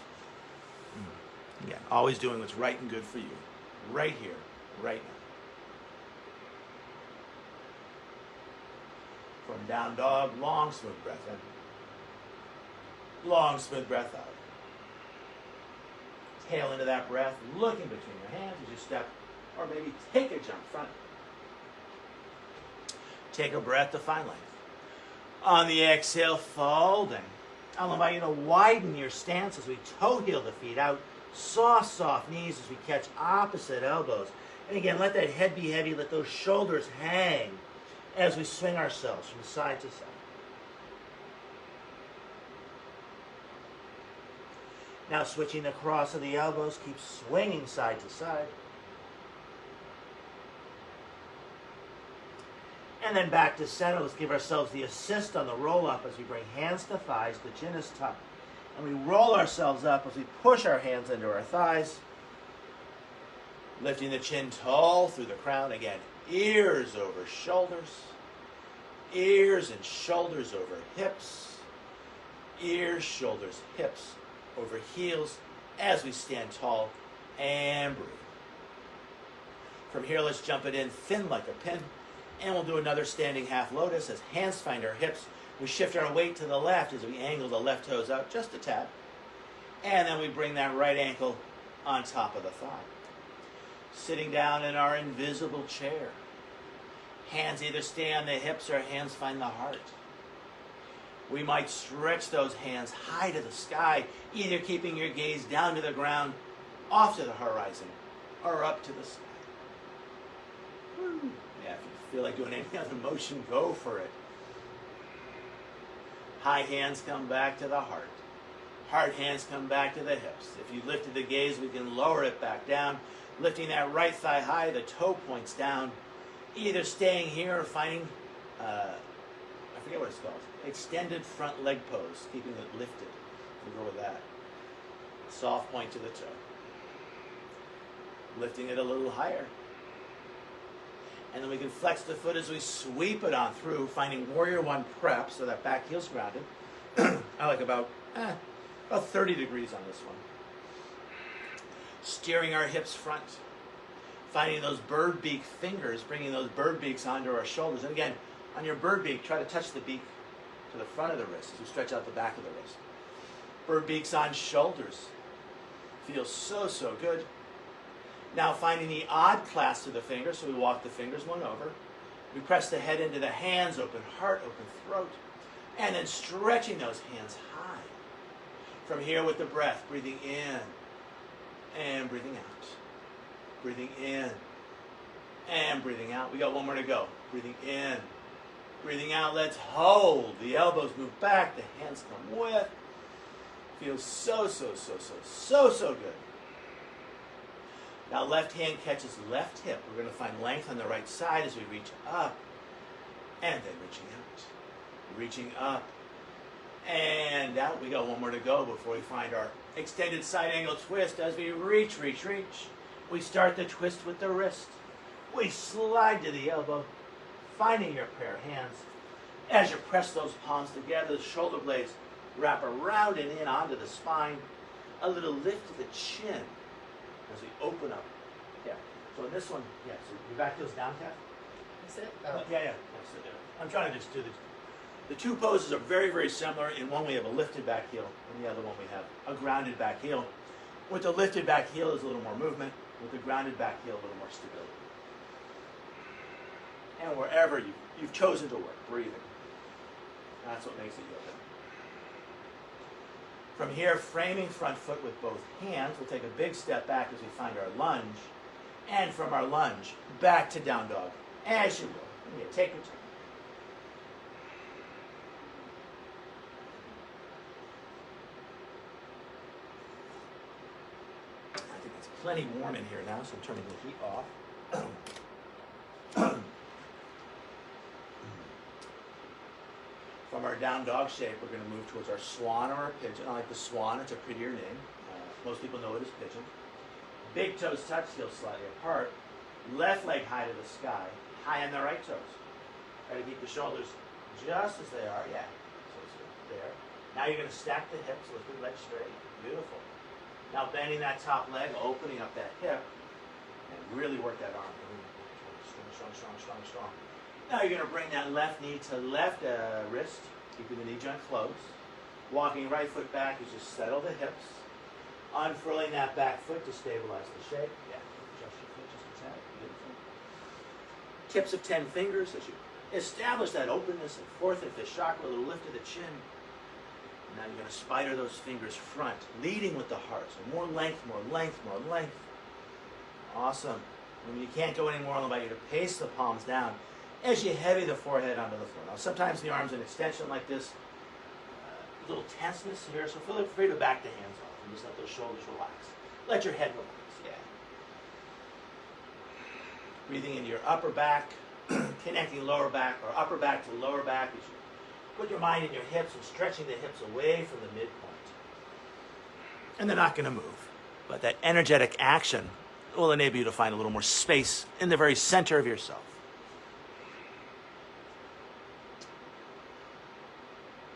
Again, always doing what's right and good for you. Right here, right now. From down dog, long, smooth breath in. Long, smooth breath out. Tail into that breath, looking between your hands as you step or maybe take a jump front. Take a breath to find length. On the exhale, folding. I'll invite you to widen your stance as we toe heel the feet out. Soft knees as we catch opposite elbows. And again, let that head be heavy. Let those shoulders hang as we swing ourselves from side to side. Now switching the cross of the elbows, keep swinging side to side. And then back to center. Let's give ourselves the assist on the roll up as we bring hands to thighs. The chin is tucked. And we roll ourselves up as we push our hands into our thighs. Lifting the chin tall through the crown. Again, ears over shoulders. Ears and shoulders over hips. Ears, shoulders, hips over heels as we stand tall and breathe. From here, let's jump it in thin like a pin. And we'll do another standing half lotus as hands find our hips. We shift our weight to the left as we angle the left toes out just a tad. And then we bring that right ankle on top of the thigh. Sitting down in our invisible chair. Hands either stay on the hips or hands find the heart. We might stretch those hands high to the sky, either keeping your gaze down to the ground, off to the horizon, or up to the sky. Woo. Yeah, if you feel like doing any other motion, go for it. High hands come back to the heart. Heart hands come back to the hips. If you lifted the gaze, we can lower it back down. Lifting that right thigh high, the toe points down. Either staying here or finding, I forget what it's called, extended front leg pose, keeping it lifted. We'll go with that. Soft point to the toe. Lifting it a little higher. And then we can flex the foot as we sweep it on through, finding warrior one prep, so that back heel's grounded. I like about 30 degrees on this one. Steering our hips front. Finding those bird beak fingers, bringing those bird beaks onto our shoulders. And again, on your bird beak, try to touch the beak to the front of the wrist as we stretch out the back of the wrist. Bird beaks on shoulders. Feels so, so good. Now finding the odd clasp of the fingers, so we walk the fingers one over. We press the head into the hands, open heart, open throat. And then stretching those hands high. From here with the breath, breathing in and breathing out. Breathing in and breathing out. We got one more to go. Breathing in, breathing out. Let's hold. The elbows move back, the hands come with. Feels so, so, so, so, so, so good. Now left hand catches left hip. We're going to find length on the right side as we reach up. And then reaching out. Reaching up. And out. We got one more to go before we find our extended side angle twist. As we reach, reach, reach. We start the twist with the wrist. We slide to the elbow. Finding your pair of hands. As you press those palms together, the shoulder blades wrap around and in onto the spine. A little lift to the chin. As we open up. Yeah. So in this one, yeah, so your back heel's down, Kath? Is it? Yeah. So I'm trying to just do the two poses are very, very similar. In one we have a lifted back heel, and the other one we have a grounded back heel. With the lifted back heel is a little more movement. With the grounded back heel, a little more stability. And wherever you've chosen to work, breathing. That's what makes it yoga. From here, framing front foot with both hands, we'll take a big step back as we find our lunge. And from our lunge, back to down dog, as you will. And you take your time. I think it's plenty warm in here now, so I'm turning the heat off. From our down dog shape, we're going to move towards our swan or our pigeon. I like the swan, it's a prettier name. Most people know it as pigeon. Big toes touch, heels slightly apart. Left leg high to the sky, high on the right toes. Try to keep the shoulders just as they are, yeah. So there. Now you're going to stack the hips, lift the leg straight. Beautiful. Now bending that top leg, opening up that hip, and really work that arm. Strong, strong, strong, strong, strong. Now you're going to bring that left knee to left wrist, keeping the knee joint close. Walking right foot back as you settle the hips. Unfurling that back foot to stabilize the shape. Yeah, adjust your foot just a tad. Tips of 10 fingers as you establish that openness in fourth and fifth chakra, a little lift of the chin. Now you're going to spider those fingers front, leading with the heart. So more length, more length, more length. Awesome. When you can't go anymore, I'll invite you to pace the palms down as you heavy the forehead onto the floor. Now sometimes the arms in extension like this, a little tenseness here, so feel free to back the hands off and just let those shoulders relax. Let your head relax, yeah. Breathing into your upper back, connecting lower back or upper back to lower back as you put your mind in your hips and stretching the hips away from the midpoint. And they're not going to move, but that energetic action will enable you to find a little more space in the very center of yourself.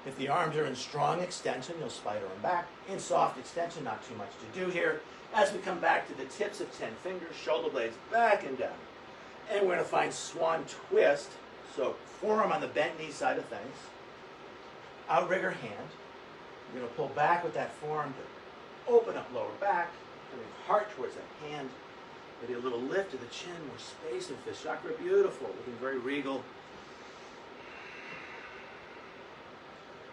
If the arms are in strong extension, you'll spider them back. In soft extension, not too much to do here. As we come back to the tips of 10 fingers, shoulder blades back and down. And we're going to find swan twist. So forearm on the bent knee side of things. Outrigger hand. You're going to pull back with that forearm to open up lower back. Bring heart towards that hand. Maybe a little lift of the chin, more space in fifth chakra. Beautiful, looking very regal.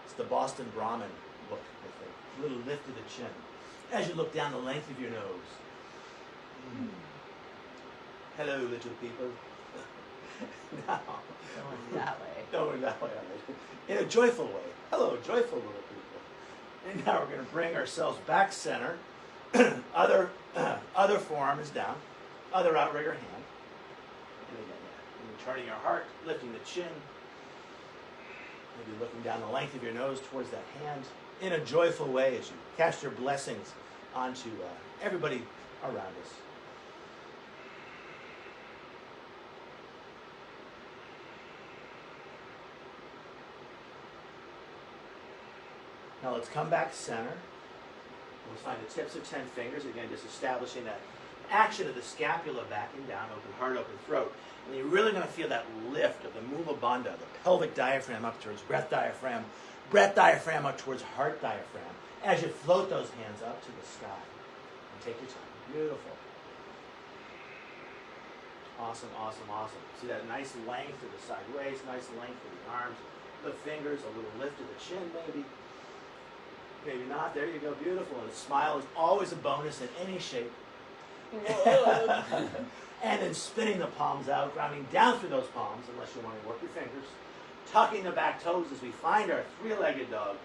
It's the Boston Brahmin look, I think. A little lift of the chin. As you look down the length of your nose. Hello, little people. Now, Going that way. going that way. All right. In a joyful way. Hello, joyful little people. And now we're going to bring ourselves back center. Other forearm is down. Other outrigger hand. And again, yeah. And turning your heart, lifting the chin. Maybe looking down the length of your nose towards that hand in a joyful way as you cast your blessings onto everybody around us. Now let's come back center. We'll find the tips of 10 fingers. Again, just establishing that action of the scapula back and down, open heart, open throat. And you're really going to feel that lift of the Mula Bandha, the pelvic diaphragm up towards breath diaphragm up towards heart diaphragm, as you float those hands up to the sky. And take your time. Beautiful. Awesome, awesome, awesome. See that nice length of the side waist, nice length of the arms, the fingers, a little lift of the chin maybe. Maybe not. There you go. Beautiful. And a smile is always a bonus in any shape. And then spinning the palms out, grounding down through those palms, unless you want to work your fingers. Tucking the back toes as we find our three-legged dog.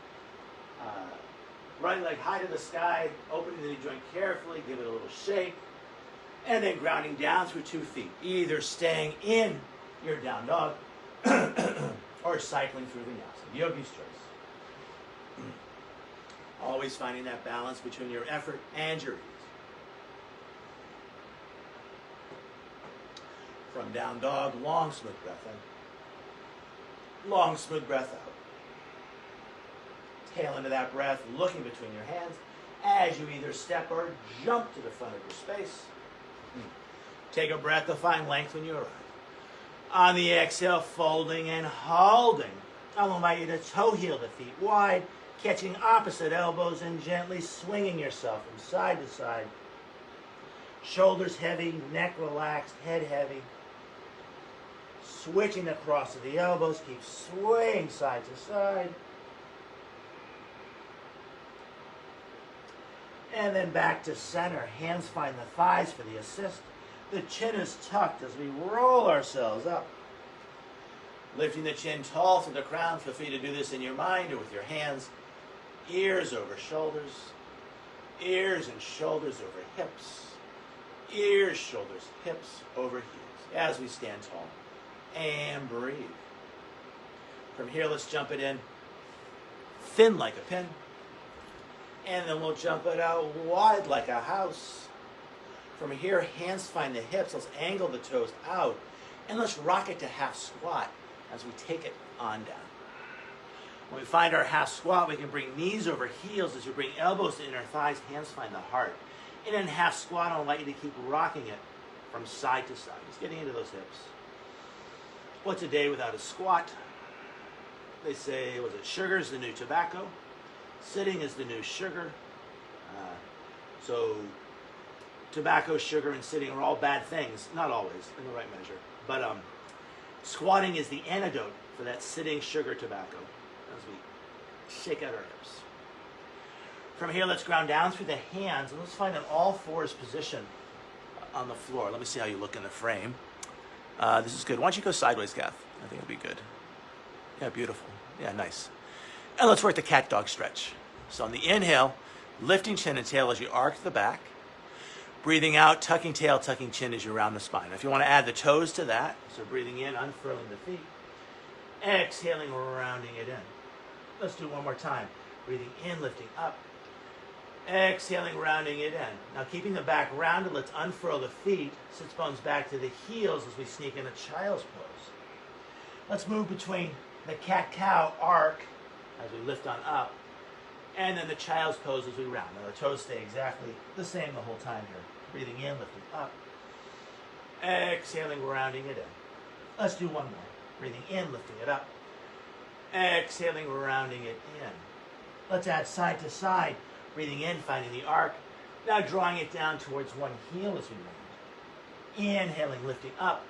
Right leg high to the sky, opening the knee joint carefully, give it a little shake. And then grounding down through 2 feet. Either staying in your down dog or cycling through vinyasa. Yogi's choice. Always finding that balance between your effort and your ease. From down dog, long smooth breath in. Long smooth breath out. Tail into that breath, looking between your hands as you either step or jump to the front of your space. Take a breath to find length when you arrive. On the exhale, folding and holding. I'll invite you to toe heel the feet wide, catching opposite elbows and gently swinging yourself from side to side. Shoulders heavy, neck relaxed, head heavy. Switching across to the elbows, keep swaying side to side. And then back to center. Hands find the thighs for the assist. The chin is tucked as we roll ourselves up. Lifting the chin tall to the crown. Feel free to do this in your mind or with your hands. Ears over shoulders. Ears and shoulders over hips. Ears, shoulders, hips over heels. As we stand tall. And breathe. From here, let's jump it in. Thin like a pin. And then we'll jump it out wide like a house. From here, hands find the hips. Let's angle the toes out. And let's rock it to half squat as we take it on down. When we find our half squat, we can bring knees over heels as you bring elbows to inner thighs. Hands find the heart. And in half squat, I'll invite you to keep rocking it from side to side. Just getting into those hips. What's a day without a squat? They say, was it sugar is the new tobacco? Sitting is the new sugar. So tobacco, sugar, and sitting are all bad things. Not always, in the right measure. But Squatting is the antidote for that sitting sugar tobacco as we shake out our hips. From here, let's ground down through the hands and let's find an all fours position on the floor. Let me see how you look in the frame. This is good. Why don't you go sideways, Kath? I think it'll be good. Yeah, beautiful. Yeah, nice. And let's work the cat dog stretch. So on the inhale, lifting chin and tail as you arc the back. Breathing out, tucking tail, tucking chin as you round the spine. If you want to add the toes to that, so breathing in, unfurling the feet. Exhaling, rounding it in. Let's do one more time. Breathing in, lifting up. Exhaling, rounding it in. Now keeping the back rounded, let's unfurl the feet, sits bones back to the heels as we sneak in a child's pose. Let's move between the cat-cow arc as we lift on up, and then the child's pose as we round. Now the toes stay exactly the same the whole time here. Breathing in, lifting up. Exhaling, rounding it in. Let's do one more. Breathing in, lifting it up. Exhaling, rounding it in. Let's add side to side. Breathing in, finding the arc. Now drawing it down towards one heel as we round. Inhaling, lifting up.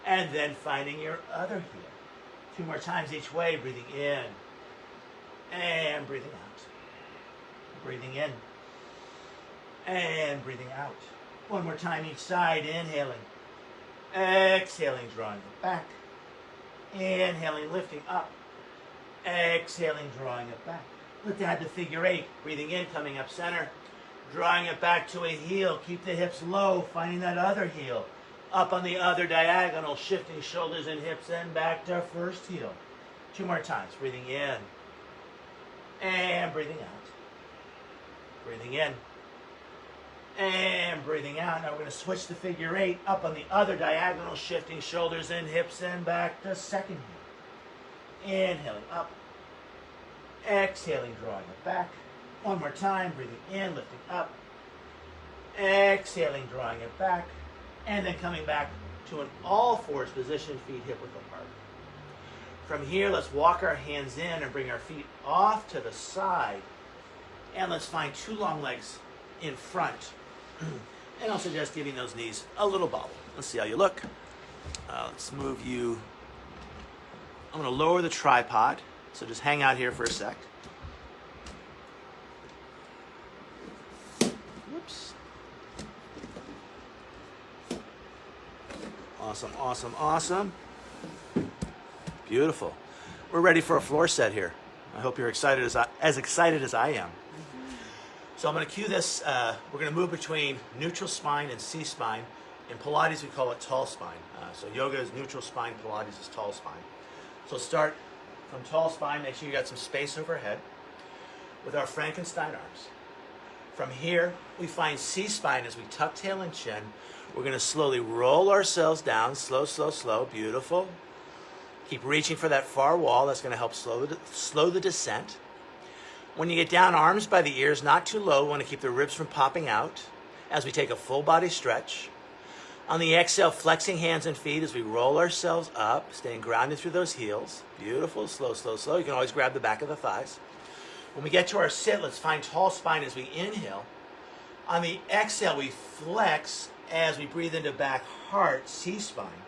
And then finding your other heel. 2 more times each way. Breathing in. And breathing out. Breathing in. And breathing out. 1 more time each side. Inhaling. Exhaling, drawing it back. Inhaling, lifting up. Exhaling, drawing it back. Let's add the figure 8. Breathing in, coming up center. Drawing it back to a heel. Keep the hips low, finding that other heel. Up on the other diagonal, shifting shoulders and hips in, back to first heel. 2 more times. Breathing in. And breathing out. Breathing in. And breathing out. Now we're going to switch to figure 8. Up on the other diagonal, shifting shoulders and hips in, back to second heel. Inhaling up. Exhaling, drawing it back. 1 more time. Breathing in, lifting up. Exhaling, drawing it back. And then coming back to an all fours position, feet hip width apart. From here, let's walk our hands in and bring our feet off to the side. And let's find 2 long legs in front. And I'll suggest giving those knees a little bobble. Let's see how you look. Let's move you. I'm going to lower the tripod. So just hang out here for a sec. Whoops. Awesome, awesome, awesome. Beautiful. We're ready for a floor set here. I hope you're excited as excited as I am. So I'm going to cue this. We're going to move between neutral spine and C-spine. In Pilates, we call it tall spine. So yoga is neutral spine, Pilates is tall spine. So start from tall spine. Make sure you got some space overhead with our Frankenstein arms. From here, we find C-spine as we tuck tail and chin. We're going to slowly roll ourselves down. Slow, slow, slow. Beautiful. Keep reaching for that far wall. That's going to help slow the descent. When you get down, arms by the ears, not too low. We want to keep the ribs from popping out as we take a full body stretch. On the exhale, flexing hands and feet as we roll ourselves up, staying grounded through those heels. Beautiful. Slow, slow, slow. You can always grab the back of the thighs. When we get to our sit, let's find tall spine as we inhale. On the exhale, we flex as we breathe into back heart, C-spine.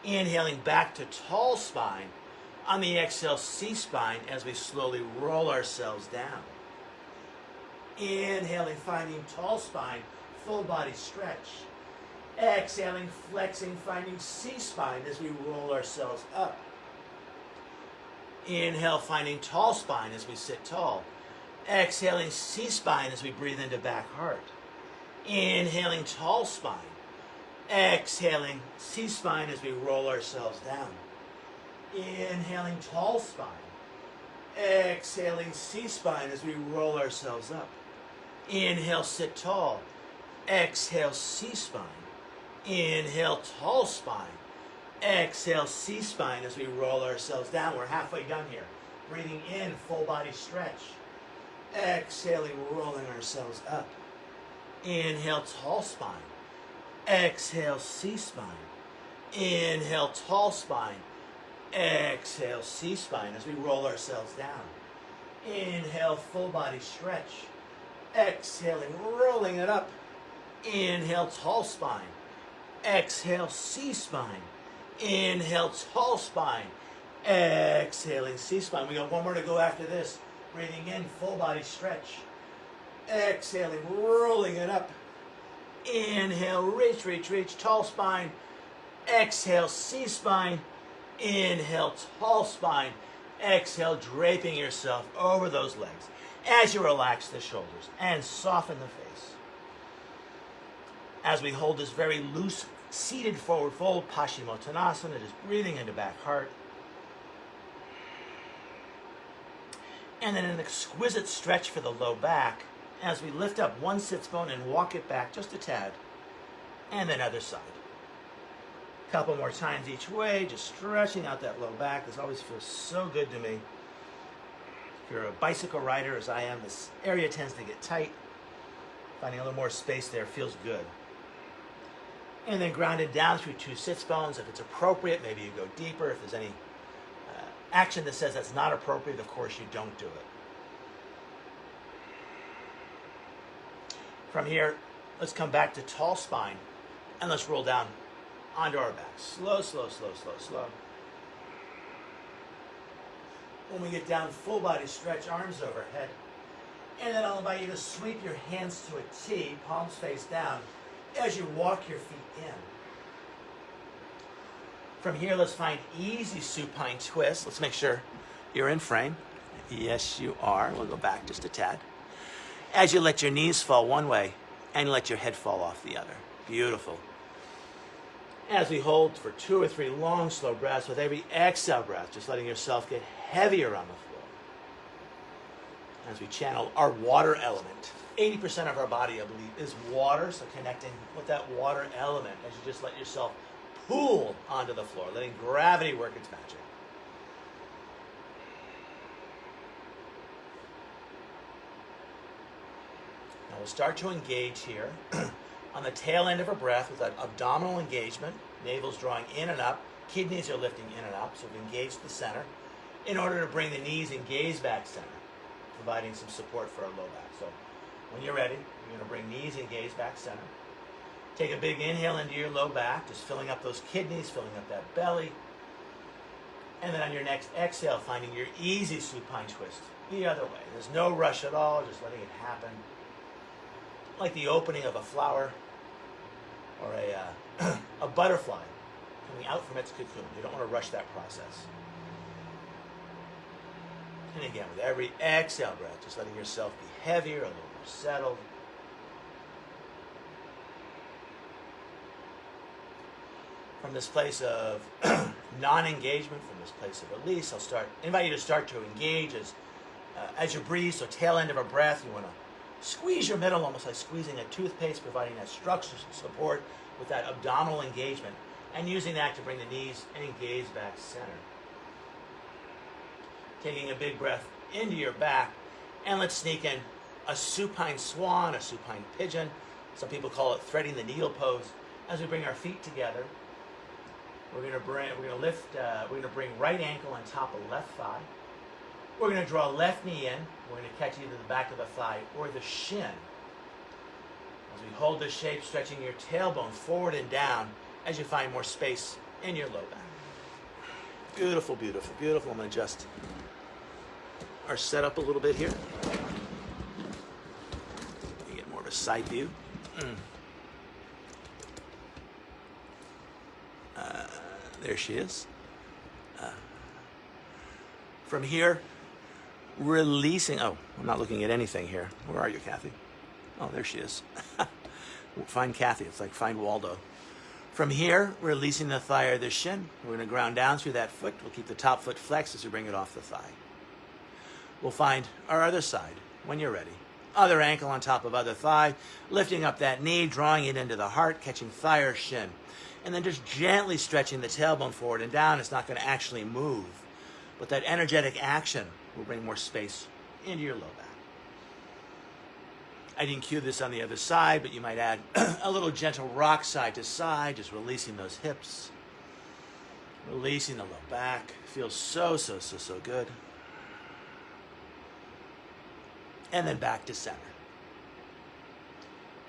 Inhaling back to tall spine. On the exhale, C-spine as we slowly roll ourselves down. Inhaling, finding tall spine, full body stretch. Exhaling, flexing, finding C-spine as we roll ourselves up. Inhale, finding tall spine as we sit tall. Exhaling, C-spine as we breathe into back heart. Inhaling, tall spine. Exhaling, C-spine as we roll ourselves down. Inhaling, tall spine. Exhaling, C-spine as we roll ourselves up. Inhale, sit tall. Exhale, C-spine. Inhale, tall spine. Exhale, C-spine as we roll ourselves down. We're halfway done here. Breathing in, full body stretch. Exhaling, rolling ourselves up. Inhale, tall spine. Exhale, C-spine. Inhale, tall spine. Exhale, C-spine as we roll ourselves down. Inhale, full body stretch. Exhaling, rolling it up. Inhale, tall spine. Exhale, C-spine. Inhale, tall spine. Exhaling, C-spine. We got one more to go after this. Breathing in, full body stretch. Exhaling, rolling it up. Inhale, reach, reach, reach, tall spine. Exhale, C-spine. Inhale, tall spine. Exhale, draping yourself over those legs as you relax the shoulders and soften the face. As we hold this very loose, seated forward fold, Paschimottanasana, just breathing into back heart. And then an exquisite stretch for the low back as we lift up one sits bone and walk it back just a tad. And then other side. Couple more times each way, just stretching out that low back. This always feels so good to me. If you're a bicycle rider, as I am, this area tends to get tight. Finding a little more space there feels good. And then grounded down through two sits bones. If it's appropriate, maybe you go deeper. If there's any action that says that's not appropriate, of course you don't do it. From here, let's come back to tall spine and let's roll down onto our back. Slow, slow, slow, slow, slow. When we get down, full body stretch, arms overhead. And then I'll invite you to sweep your hands to a T, palms face down, as you walk your feet in. From here, let's find easy supine twist. Let's make sure you're in frame. Yes, you are. We'll go back just a tad. As you let your knees fall one way and let your head fall off the other. Beautiful. As we hold for 2 or 3 long, slow breaths, with every exhale breath, just letting yourself get heavier on the floor. As we channel our water element. 80% of our body, I believe, is water, so connecting with that water element as you just let yourself pool onto the floor, letting gravity work its magic. Now we'll start to engage here on the tail end of our breath with that abdominal engagement. Navel's drawing in and up, kidneys are lifting in and up, so we've engaged the center in order to bring the knees and gaze back center, providing some support for our low back. So when you're ready, you're going to bring knees and gaze back center. Take a big inhale into your low back, just filling up those kidneys, filling up that belly. And then on your next exhale, finding your easy supine twist the other way. There's no rush at all, just letting it happen. Like the opening of a flower or a butterfly coming out from its cocoon. You don't want to rush that process. And again, with every exhale breath, just letting yourself be heavier, a little more settled. From this place of non-engagement, from this place of release, I'll invite you to start to engage as you breathe. So tail end of a breath, you want to squeeze your middle, almost like squeezing a toothpaste, providing that structural support with that abdominal engagement, and using that to bring the knees and gaze back center. Taking a big breath into your back, and let's sneak in a supine swan, a supine pigeon. Some people call it threading the needle pose. As we bring our feet together, we're going to bring right ankle on top of left thigh. We're going to draw left knee in. We're going to catch either the back of the thigh or the shin. As we hold this shape, stretching your tailbone forward and down as you find more space in your low back. Beautiful, beautiful, beautiful. I'm going to adjust our setup a little bit here. You get more of a side view. There she is. From here, releasing. Oh, I'm not looking at anything here. Where are you, Kathy? Oh, there she is. Find Kathy. It's like find Waldo. From here, releasing the thigh or the shin. We're going to ground down through that foot. We'll keep the top foot flexed as we bring it off the thigh. We'll find our other side when you're ready. Other ankle on top of other thigh, lifting up that knee, drawing it into the heart, catching thigh or shin. And then just gently stretching the tailbone forward and down. It's not going to actually move. But that energetic action will bring more space into your low back. I didn't cue this on the other side, but you might add a little gentle rock side to side, just releasing those hips. Releasing the low back. Feels so, so, so, so good. And then back to center.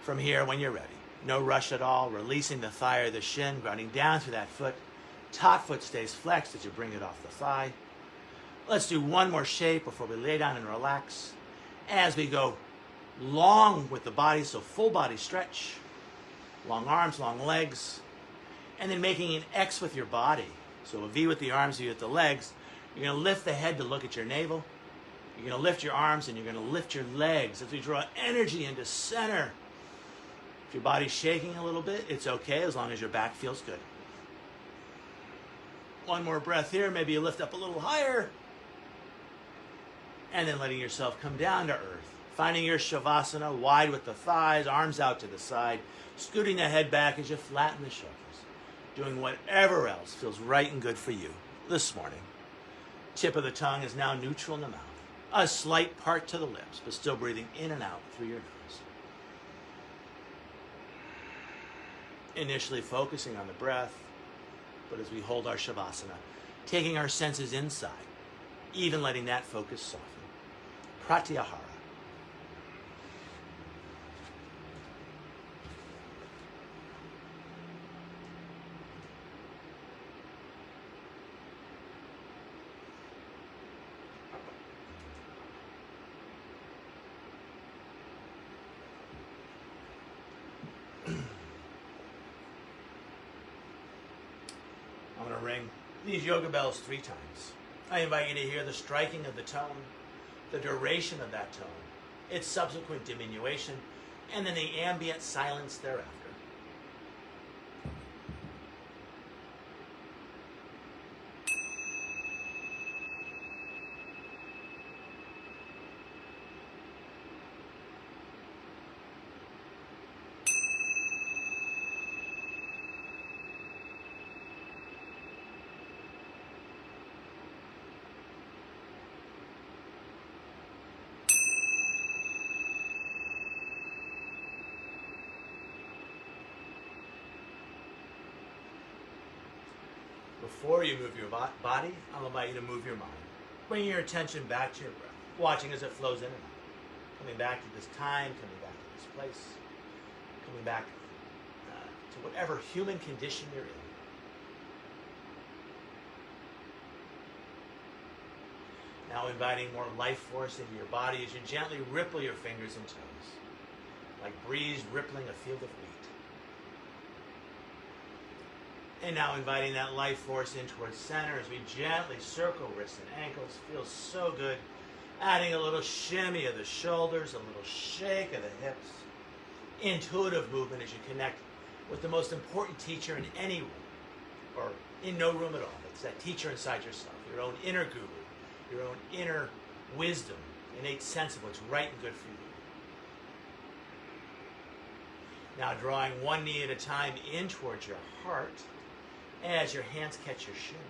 From here, when you're ready. No rush at all, releasing the thigh or the shin, grounding down through that foot, Top foot stays flexed as you bring it off the thigh. Let's do one more shape before we lay down and relax. As we go long with the body, so full body stretch. Long arms, long legs. And then making an X with your body. So a V with the arms, V with the legs. You're going to lift the head to look at your navel. You're going to lift your arms and you're going to lift your legs as we draw energy into center. If your body's shaking a little bit, it's okay as long as your back feels good. One more breath here. Maybe you lift up a little higher. And then letting yourself come down to earth. Finding your Shavasana, wide with the thighs, arms out to the side. Scooting the head back as you flatten the shoulders. Doing whatever else feels right and good for you this morning. Tip of the tongue is now neutral in the mouth. A slight part to the lips, but still breathing in and out through your nose. Initially focusing on the breath, but as we hold our Shavasana, taking our senses inside, even letting that focus soften. Pratyahara. I'm going to ring these yoga bells 3 times. I invite you to hear the striking of the tone, the duration of that tone, its subsequent diminution, and then the ambient silence thereafter. Before you move your body, I'll invite you to move your mind. Bringing your attention back to your breath, watching as it flows in and out. Coming back to this time, coming back to this place, coming back to whatever human condition you're in. Now inviting more life force into your body as you gently ripple your fingers and toes, like breeze rippling a field of wheat. And now inviting that life force in towards center as we gently circle wrists and ankles. Feels so good. Adding a little shimmy of the shoulders, a little shake of the hips. Intuitive movement as you connect with the most important teacher in any room, or in no room at all. It's that teacher inside yourself, your own inner guru, your own inner wisdom, innate sense of what's right and good for you. Now drawing one knee at a time in towards your heart as your hands catch your shins.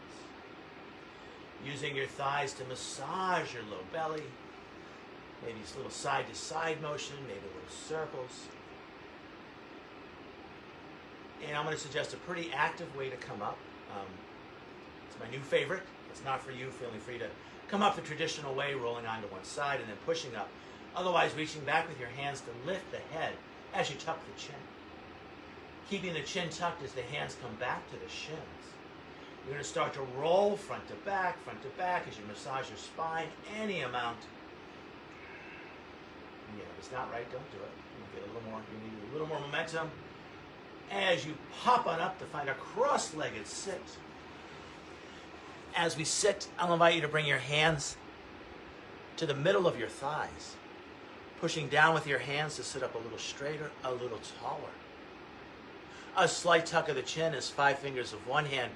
Using your thighs to massage your low belly. Maybe a little side-to-side motion, maybe little circles. And I'm going to suggest a pretty active way to come up. It's my new favorite. It's not for you. Feeling free to come up the traditional way, rolling onto one side and then pushing up. Otherwise, reaching back with your hands to lift the head as you tuck the chin. Keeping the chin tucked as the hands come back to the shins. You're going to start to roll front to back as you massage your spine any amount. Yeah, if it's not right, don't do it. You need a little more momentum. As you pop on up to find a cross-legged sit. As we sit, I'll invite you to bring your hands to the middle of your thighs. Pushing down with your hands to sit up a little straighter, a little taller. A slight tuck of the chin as 5 fingers of one hand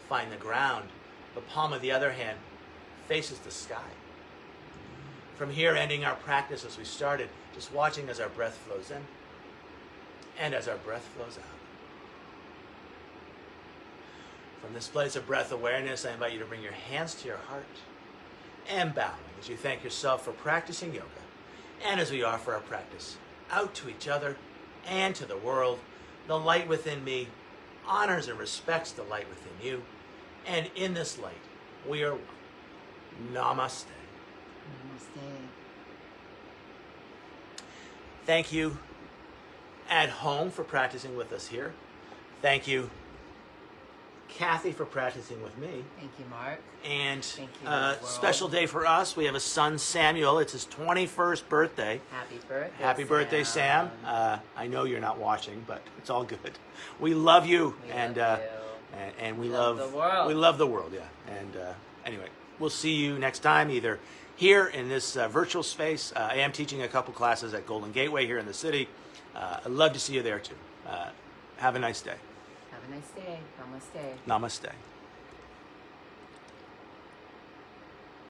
find the ground. The palm of the other hand faces the sky. From here, ending our practice as we started, just watching as our breath flows in and as our breath flows out. From this place of breath awareness, I invite you to bring your hands to your heart and bowing as you thank yourself for practicing yoga and as we offer our practice out to each other and to the world. The light within me honors and respects the light within you. And in this light, we are one. Namaste. Namaste. Thank you at home for practicing with us here. Thank you, Kathy for practicing with me. Thank you, Mark. And Thank you, world. special day for us. We have a son, Samuel. It's his 21st birthday. Happy birthday. Happy birthday, Sam. I know you're not watching, but it's all good. We love you, We and love you. and we Love love the world. We love the world, yeah. And anyway, we'll see you next time, either here in this virtual space. I am teaching a couple classes at Golden Gateway here in the city. I'd love to see you there too. Have a nice day. Have a nice day. Namaste. Namaste.